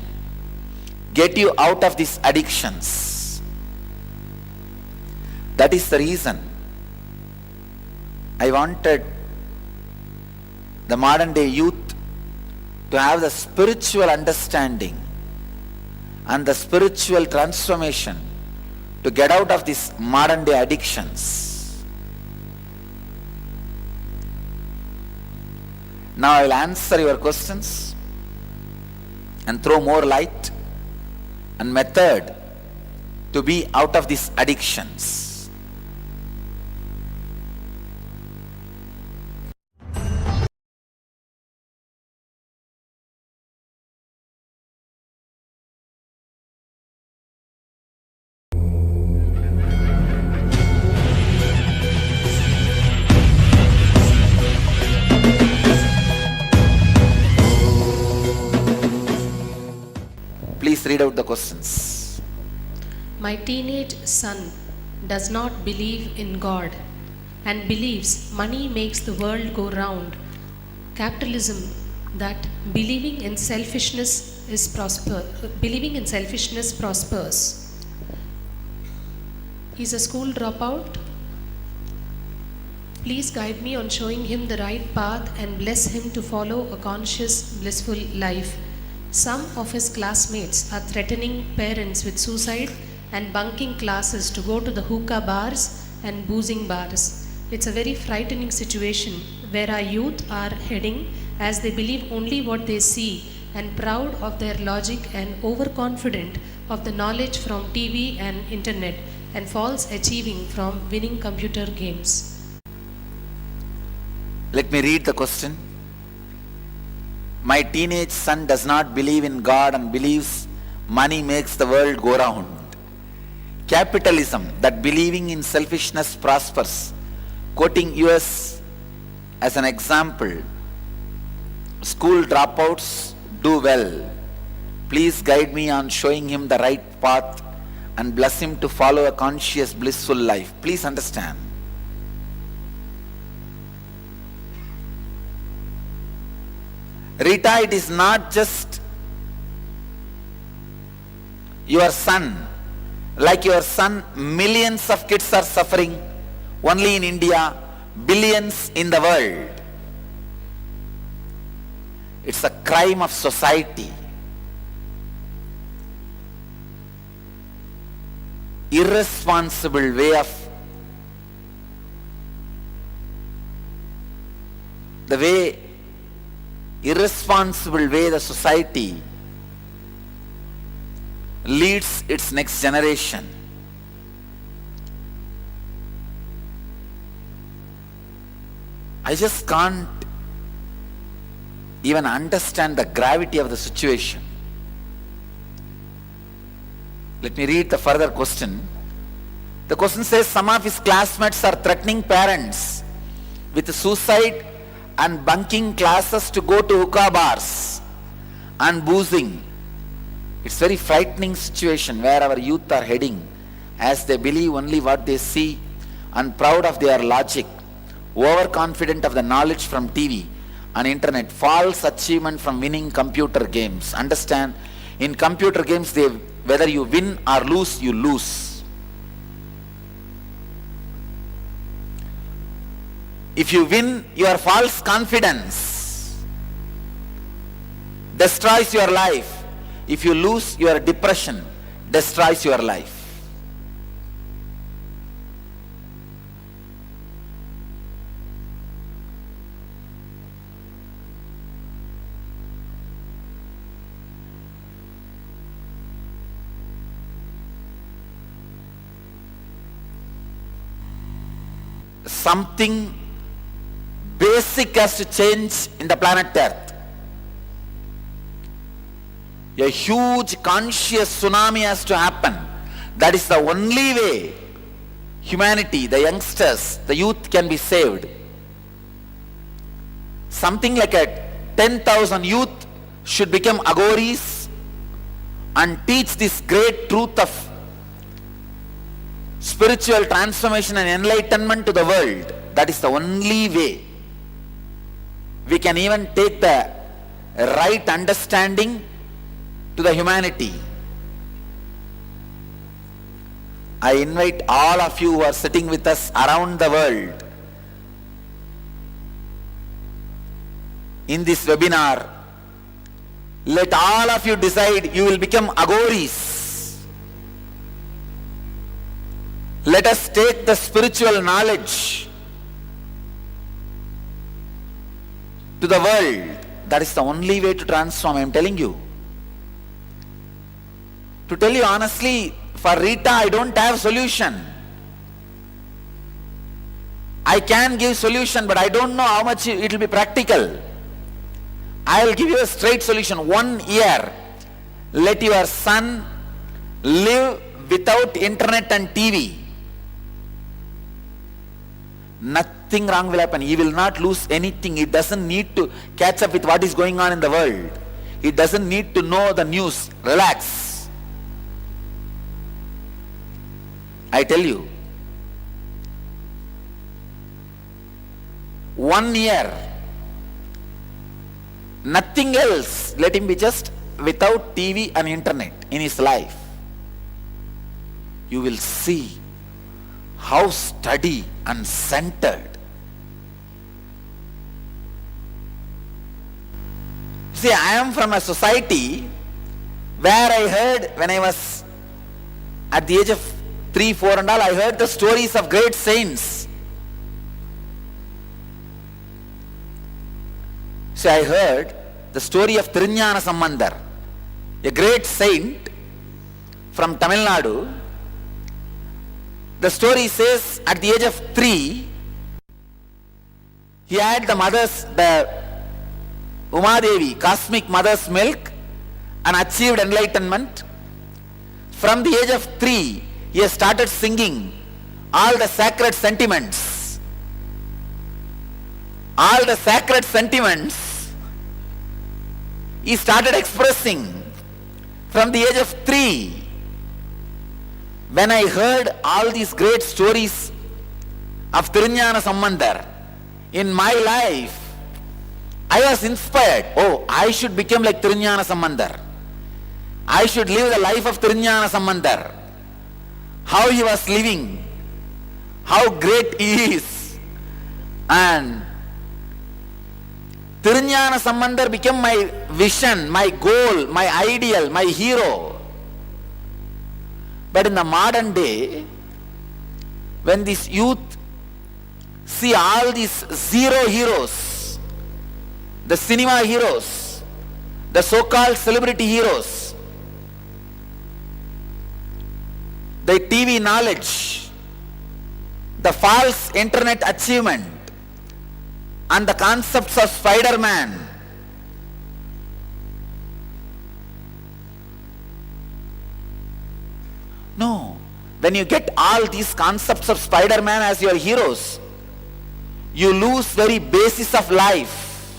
get you out of these addictions. That is the reason I wanted the modern day youth to have the spiritual understanding and the spiritual transformation to get out of these modern day addictions. Now I will answer your questions and throw more light and method to be out of these addictions. Please read out the questions. My teenage son does not believe in God and believes money makes the world go round. Capitalism, that believing in selfishness prospers. He's a school dropout. Please guide me on showing him the right path and bless him to follow a conscious, blissful life. Some of his classmates are threatening parents with suicide and bunking classes to go to the hookah bars and boozing bars. It's a very frightening situation where our youth are heading, as they believe only what they see and proud of their logic and overconfident of the knowledge from TV and internet. and false achieving from winning computer games. Let me read the question. My teenage son does not believe in God and believes money makes the world go round. Capitalism, that believing in selfishness prospers. Quoting US as an example, school dropouts do well. Please guide me on showing him the right path and bless him to follow a conscious, blissful life. Please understand. Rita, it is not just your son. Like your son, millions of kids are suffering only in India, billions in the world. It's a crime of society. Irresponsible way of the society leads its next generation. I just can't even understand the gravity of the situation. Let me read the further question. The question says, some of his classmates are threatening parents with suicide and bunking classes to go to hookah bars and boozing. It's a very frightening situation where our youth are heading, as they believe only what they see and proud of their logic, overconfident of the knowledge from TV and internet, false achievement from winning computer games. Understand, in computer games, whether you win or lose, you lose. If you win, your false confidence destroys your life. If you lose, your depression destroys your life. Something basic has to change in the planet Earth. A huge conscious tsunami has to happen. That is the only way humanity, the youngsters, the youth can be saved. Something like a 10,000 youth should become agoris and teach this great truth of spiritual transformation and enlightenment to the world. That is the only way we can even take the right understanding to the humanity. I invite all of you who are sitting with us around the world in this webinar, let all of you decide you will become agoris. Let us take the spiritual knowledge to the world. That is the only way to transform, I am telling you. To tell you honestly, for Rita, I don't have solution. I can give solution, but I don't know how much it will be practical. I will give you a straight solution. 1 year, let your son live without internet and TV. Nothing wrong will happen. He will not lose anything. He doesn't need to catch up with what is going on in the world. He doesn't need to know the news. Relax. I tell you, 1 year, nothing else. Let him be just without TV and internet in his life. You will see how steady and centered. See, I am from a society where I heard, when I was at the age of 3, 4 and all, I heard the stories of great saints. So I heard the story of Trinyana Sambandar, a great saint from Tamil Nadu, the story says at the age of 3, he had the Umadevi, cosmic mother's milk, and achieved enlightenment. From the age of 3, he has started singing all the sacred sentiments. All the sacred sentiments he started expressing from the age of 3. When I heard all these great stories of Tirunjana Sambandar in my life, I was inspired. Oh, I should become like Tirunjana Sambandar. I should live the life of Tirunjana Sambandar. How he was living, how great he is. And Tirunjana Sambandar became my vision, my goal, my ideal, my hero. But in the modern day, when this youth see all these zero heroes, the cinema heroes, the so-called celebrity heroes, the TV knowledge, the false internet achievement, and the concepts of Spider-Man, no, when you get all these concepts of Spider-Man as your heroes, you lose very basis of life.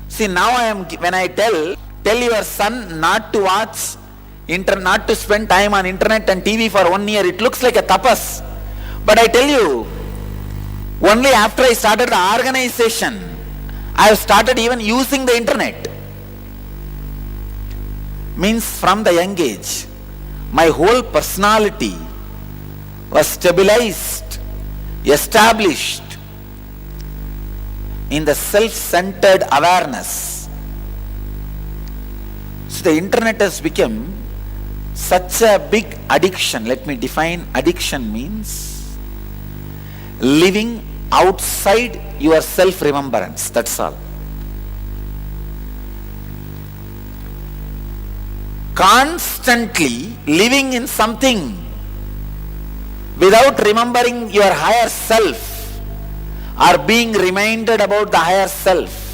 See, now when I tell your son not to watch, not to spend time on internet and TV for 1 year, it looks like a tapas. But I tell you, only after I started the organization, I have started even using the internet. Means from the young age, my whole personality was stabilized, established in the self-centered awareness. So the internet has become such a big addiction. Let me define addiction means living outside your self-remembrance. That's all. Constantly living in something without remembering your higher self or being reminded about the higher self.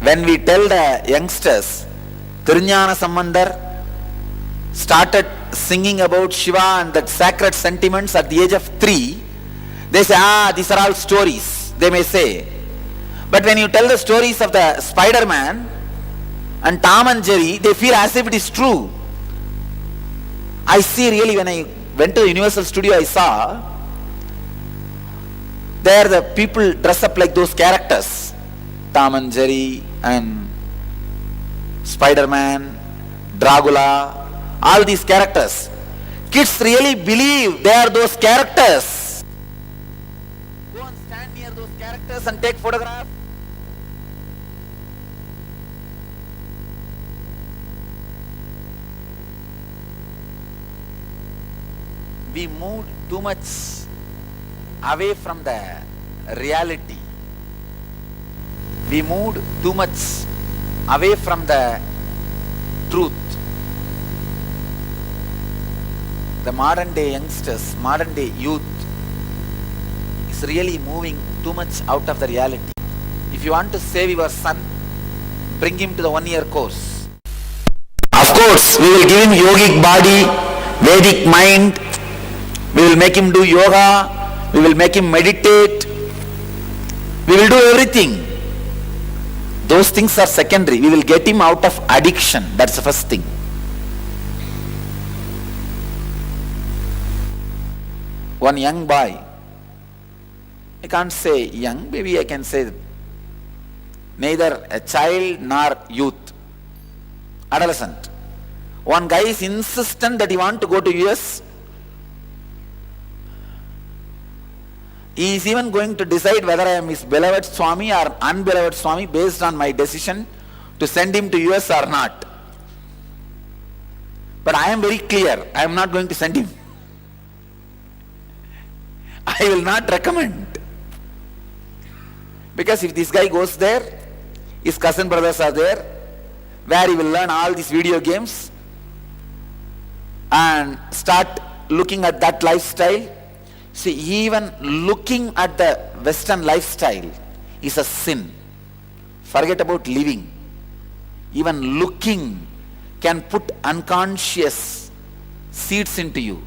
When we tell the youngsters, Tirunjana Sambandar started singing about Shiva and the sacred sentiments at the age of 3, they say, these are all stories, they may say. But when you tell the stories of the Spider-Man and Tom and Jerry, they feel as if it is true. I see really, when I went to the Universal Studio, I saw there the people dress up like those characters, Tom and Jerry and Spider-Man, Dracula, all these characters. Kids really believe they are those characters. Go and stand near those characters and take photograph. We moved too much away from the reality. We moved too much away from the truth. The modern day youngsters, modern day youth is really moving too much out of the reality. If you want to save your son, bring him to the 1 year course. Of course, we will give him yogic body, Vedic mind, we will make him do yoga, we will make him meditate, we will do everything. Those things are secondary. We will get him out of addiction. That's the first thing. One young boy, I can't say young, maybe I can say neither a child nor youth, adolescent. One guy is insistent that he wants to go to US. He is even going to decide whether I am his beloved Swami or unbeloved Swami based on my decision to send him to US or not. But I am very clear, I am not going to send him. I will not recommend. Because if this guy goes there, his cousin brothers are there, where he will learn all these video games and start looking at that lifestyle. See, even looking at the Western lifestyle is a sin. Forget about living. Even looking can put unconscious seeds into you.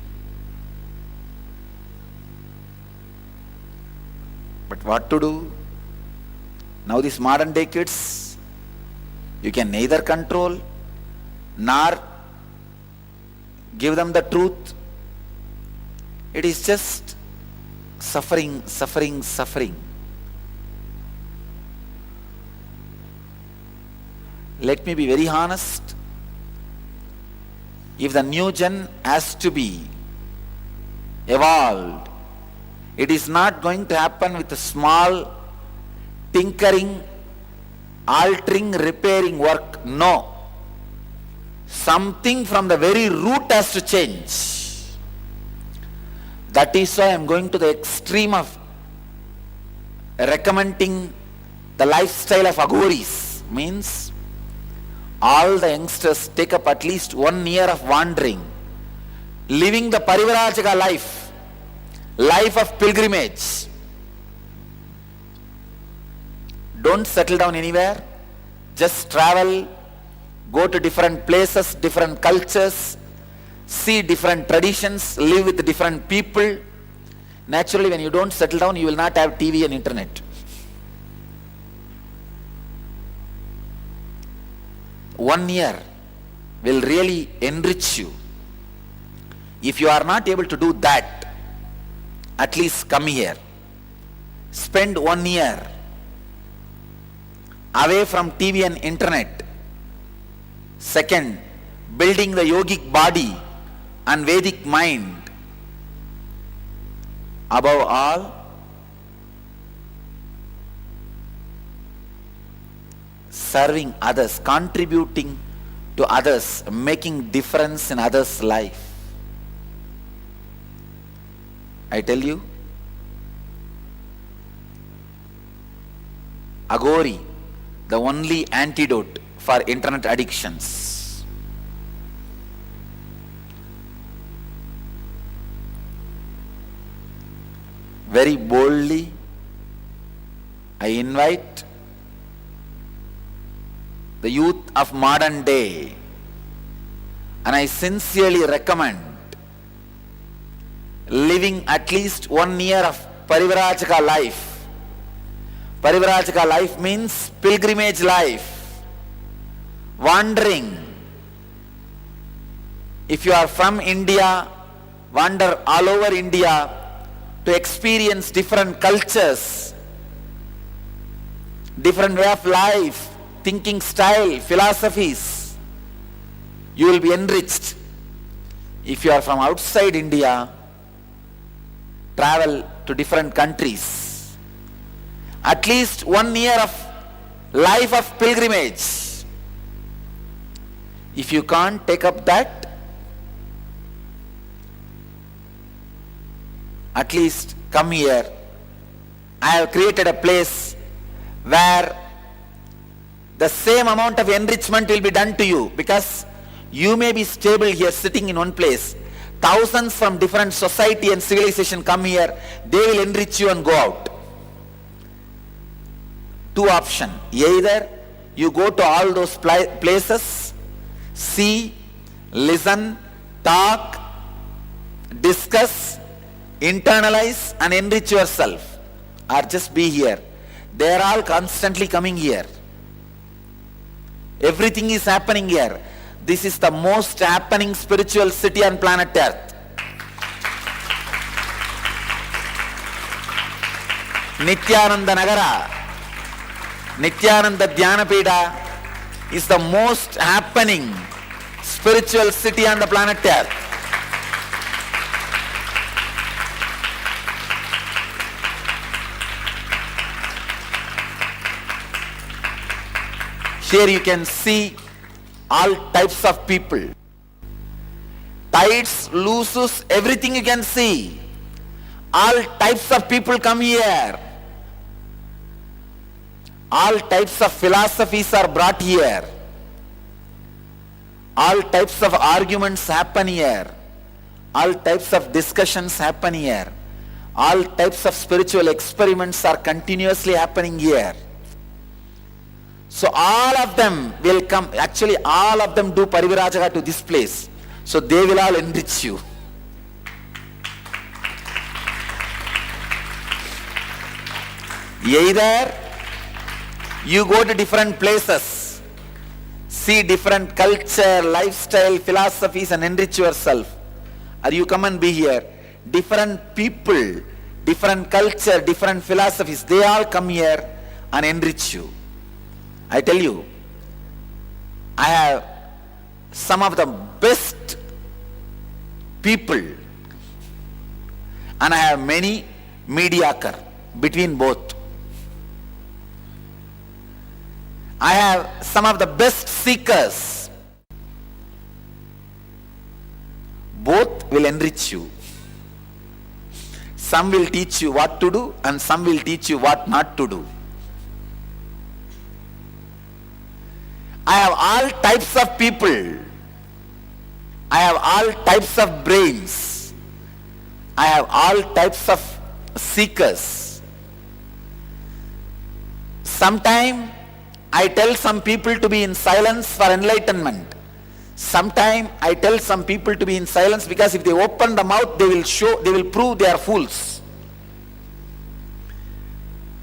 But what to do? Now these modern day kids, you can neither control nor give them the truth. It is just suffering, suffering, suffering. Let me be very honest. If the new gen has to be evolved, it is not going to happen with a small tinkering, altering, repairing work. No. Something from the very root has to change. That is why I am going to the extreme of recommending the lifestyle of Aghoris. Means all the youngsters take up at least 1 year of wandering, living the Parivarajaka life, life of pilgrimage. Don't settle down anywhere. Just travel, go to different places, different cultures, see different traditions, live with different people. Naturally, when you don't settle down, you will not have TV and internet. 1 year will really enrich you. If you are not able to do that, at least come here. Spend 1 year away from TV and internet. Second, building the yogic body and Vedic mind. Above all, serving others, contributing to others, making difference in others' life. I tell you, Aghori, the only antidote for internet addictions. Very boldly, I invite the youth of modern day, and I sincerely recommend living at least 1 year of Parivarajaka life. Parivarajaka life means pilgrimage life, wandering. If you are from India, wander all over India to experience different cultures, different way of life, thinking style, philosophies. You will be enriched. If you are from outside India, travel to different countries. At least 1 year of life of pilgrimage. If you can't take up that, at least come here. I have created a place where the same amount of enrichment will be done to you, because you may be stable here sitting in one place. Thousands from different society and civilization come here. They will enrich you and go out. Two options. Either you go to all those places, see, listen, talk, discuss, internalize and enrich yourself, or just be here. They are all constantly coming here. Everything is happening here. This is the most happening spiritual city on planet Earth. Nithyananda Nagara, Nithyananda Dhyanapida is the most happening spiritual city on the planet Earth. Here you can see all types of people. Tights, looses, everything you can see. All types of people come here. All types of philosophies are brought here. All types of arguments happen here. All types of discussions happen here. All types of spiritual experiments are continuously happening here. So all of them will come, actually all of them do Parivirajaka to this place. So they will all enrich you. Either you go to different places, see different culture, lifestyle, philosophies and enrich yourself. Or you come and be here. Different people, different culture, different philosophies, they all come here and enrich you. I tell you, I have some of the best people and I have many mediocre between both. I have some of the best seekers. Both will enrich you. Some will teach you what to do and some will teach you what not to do. I have all types of people. I have all types of brains. I have all types of seekers. Sometimes I tell some people to be in silence for enlightenment. Sometimes I tell some people to be in silence because if they open the mouth, they will prove they are fools.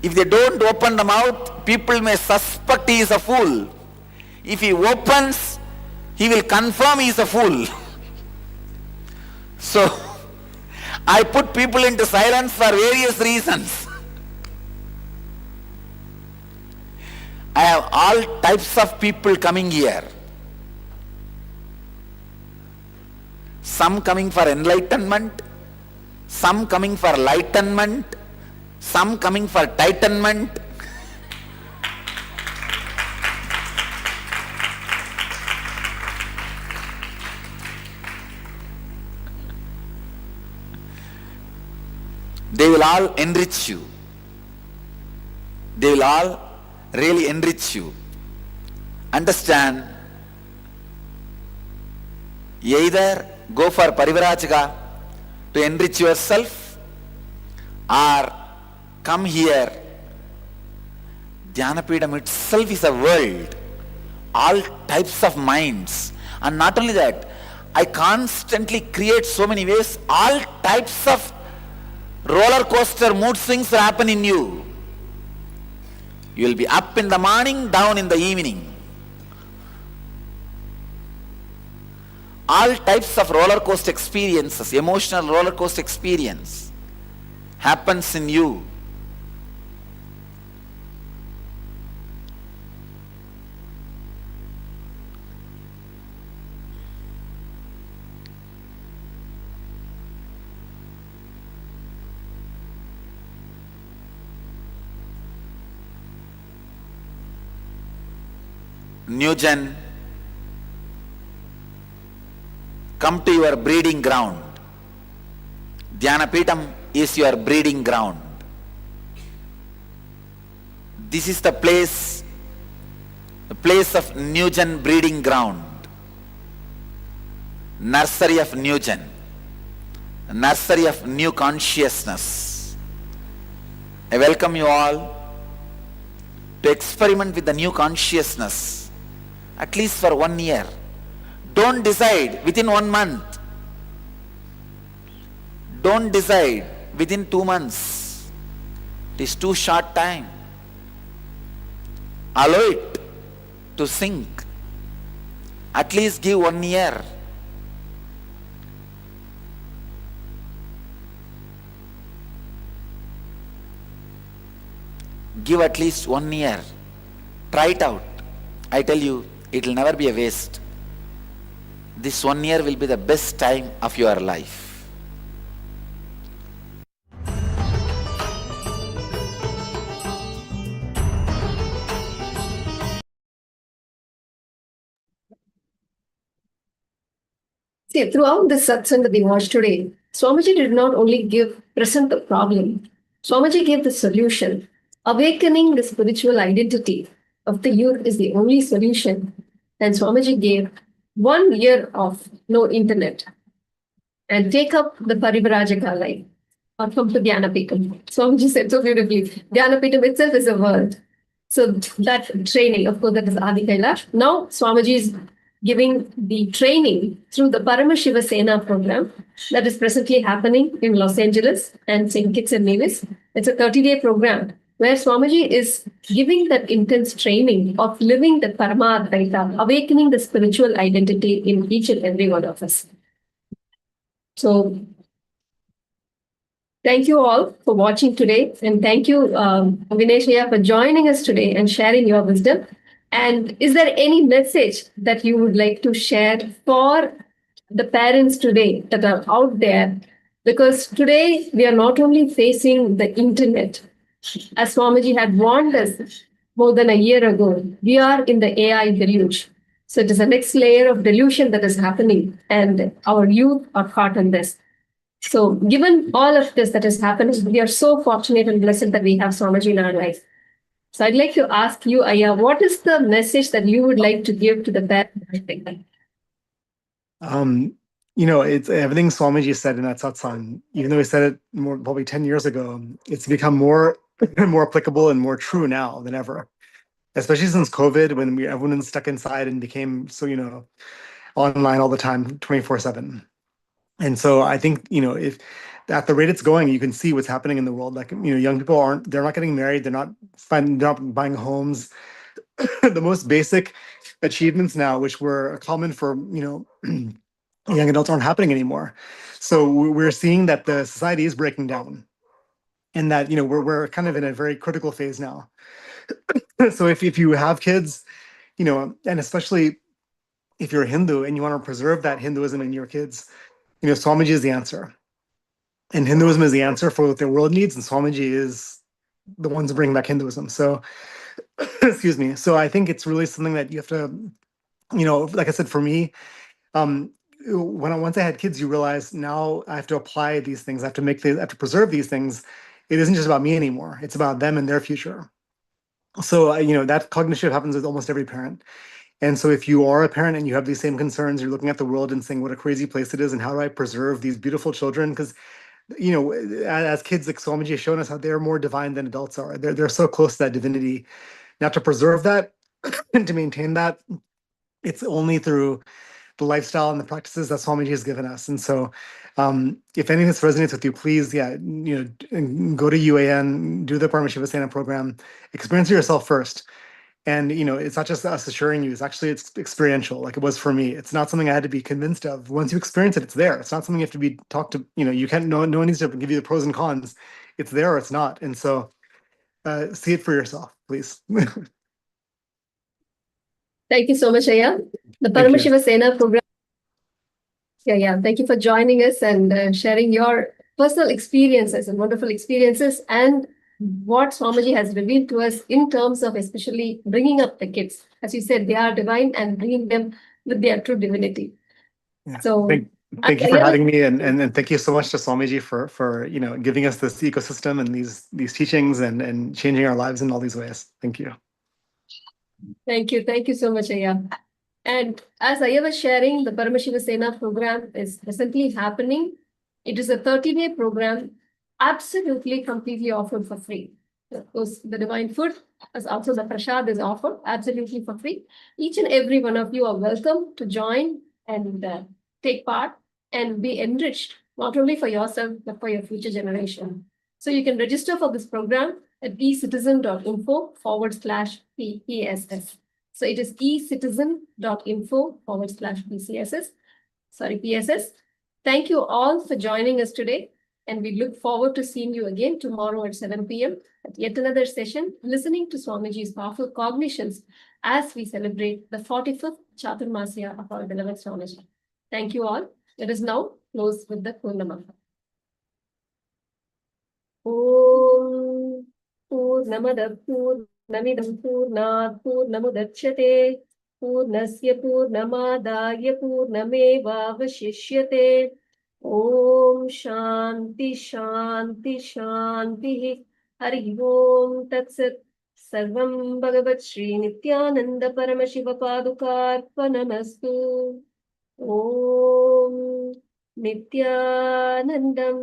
If they don't open the mouth, people may suspect he is a fool. If he opens, he will confirm he is a fool. So, I put people into silence for various reasons. I have all types of people coming here. Some coming for enlightenment, some coming for lightenment, some coming for tightenment. They will all enrich you. They will all really enrich you. Understand, either go for Parivirajaka to enrich yourself or come here. Dhyanapidam itself is a world, all types of minds. And not only that, I constantly create so many ways, all types of roller coaster mood swings will happen in you. You will be up in the morning, down in the evening. All types of roller coaster experiences, emotional roller coaster experience happens in you. New gen, come to your breeding ground. Dhyanapidam is your breeding ground. This is the place of new gen breeding ground. Nursery of new gen, nursery of new consciousness. I welcome you all to experiment with the new consciousness. At least for 1 year. Don't decide within 1 month. Don't decide within 2 months. It is too short time. Allow it to sink. At least give 1 year. Give at least 1 year. Try it out. I tell you, it will never be a waste. This 1 year will be the best time of your life. See, throughout this satsang that we watched today, Swamiji did not only present the problem, Swamiji gave the solution. awakening the spiritual identity of the youth is the only solution. And Swamiji gave 1 year of no internet and take up the Parivrajaka life or come to Dhyanapitham. Swamiji said so beautifully, Dhyanapitham itself is a world. So that training, of course, that is Adi Kailash. Now Swamiji is giving the training through the Paramashiva Sena program that is presently happening in Los Angeles and St. Kitts and Nevis. It's a 30-day program where Swamiji is giving that intense training of living the Paramadvaita, awakening the spiritual identity in each and every one of us. So thank you all for watching today. And thank you, Vineshya, for joining us today and sharing your wisdom. And is there any message that you would like to share for the parents today that are out there? Because today we are not only facing the internet, as Swamiji had warned us more than a year ago, we are in the AI deluge. So it is the next layer of delusion that is happening, and our youth are caught in this. So given all of this that is happening, we are so fortunate and blessed that we have Swamiji in our life. So I'd like to ask you, Aya, what is the message that you would like to give to the parents? It's everything Swamiji said in that satsang, even though he said it more probably 10 years ago, it's become more applicable and more true now than ever. Especially since COVID, when everyone was stuck inside and became so, online all the time, 24/7. And so I think, if at the rate it's going, you can see what's happening in the world. Like, young people they're not getting married, they're not buying homes. The most basic achievements now, which were common for, young adults, aren't happening anymore. So we're seeing that the society is breaking down, and that, we're kind of in a very critical phase now. So if you have kids, and especially if you're a Hindu and you want to preserve that Hinduism in your kids, Swamiji is the answer. And Hinduism is the answer for what the world needs, and Swamiji is the ones bringing back Hinduism. So, excuse me. So I think it's really something that you have to, like I said, for me, once I had kids, you realize now I have to apply these things. I have to preserve these things. It isn't just about me anymore. It's about them and their future. So, that cognition happens with almost every parent. And so if you are a parent and you have these same concerns, you're looking at the world and saying, what a crazy place it is, and how do I preserve these beautiful children? Because, as kids, like Swamiji has shown us, how they're more divine than adults are. They're so close to that divinity. Now, to preserve that and to maintain that, it's only through the lifestyle and the practices that Swamiji has given us. And so if any of this resonates with you, please, go to UAN, do the Paramashiva Sena program, experience it yourself first. And, it's not just us assuring you, it's experiential, like it was for me. It's not something I had to be convinced of. Once you experience it, it's there. It's not something you have to be talked to, you can't, no one needs to give you the pros and cons. It's there or it's not. And so see it for yourself, please. Thank you so much, Aya. The Thank you. Paramashiva Sena program. Yeah. Thank you for joining us and sharing your personal experiences and wonderful experiences, and what Swamiji has revealed to us in terms of especially bringing up the kids. As you said, they are divine, and bringing them with their true divinity. Yeah. So thank you for having me, and thank you so much to Swamiji for giving us this ecosystem and these teachings and changing our lives in all these ways. Thank you. Thank you so much, Aya. And as Aya was sharing, the Paramashiva Sena program is presently happening. It is a 30-day program, absolutely completely offered for free. Of course, the divine food, as also the prasad, is offered absolutely for free. Each and every one of you are welcome to join and take part and be enriched, not only for yourself, but for your future generation. So you can register for this program at ecitizen.info/PSS. So it is ecitizen.info/PSS. Thank you all for joining us today. And we look forward to seeing you again tomorrow at 7 p.m. at yet another session, listening to Swamiji's powerful cognitions as we celebrate the 45th Chaturmasya of our beloved Swamiji. Thank you all. Let us now close with the Purna Mantra. Om Purnamada Purnamidam Purnat Purnamudachyate Purnasya Purnamadaya Purnameva Vashishyate. Om Shanti Shanti Shanti. Hari Om Tat Sat. Sarvam Bhagavat Shri Nithyananda Paramashiva Padukarpanamastu. Om Nithyanandam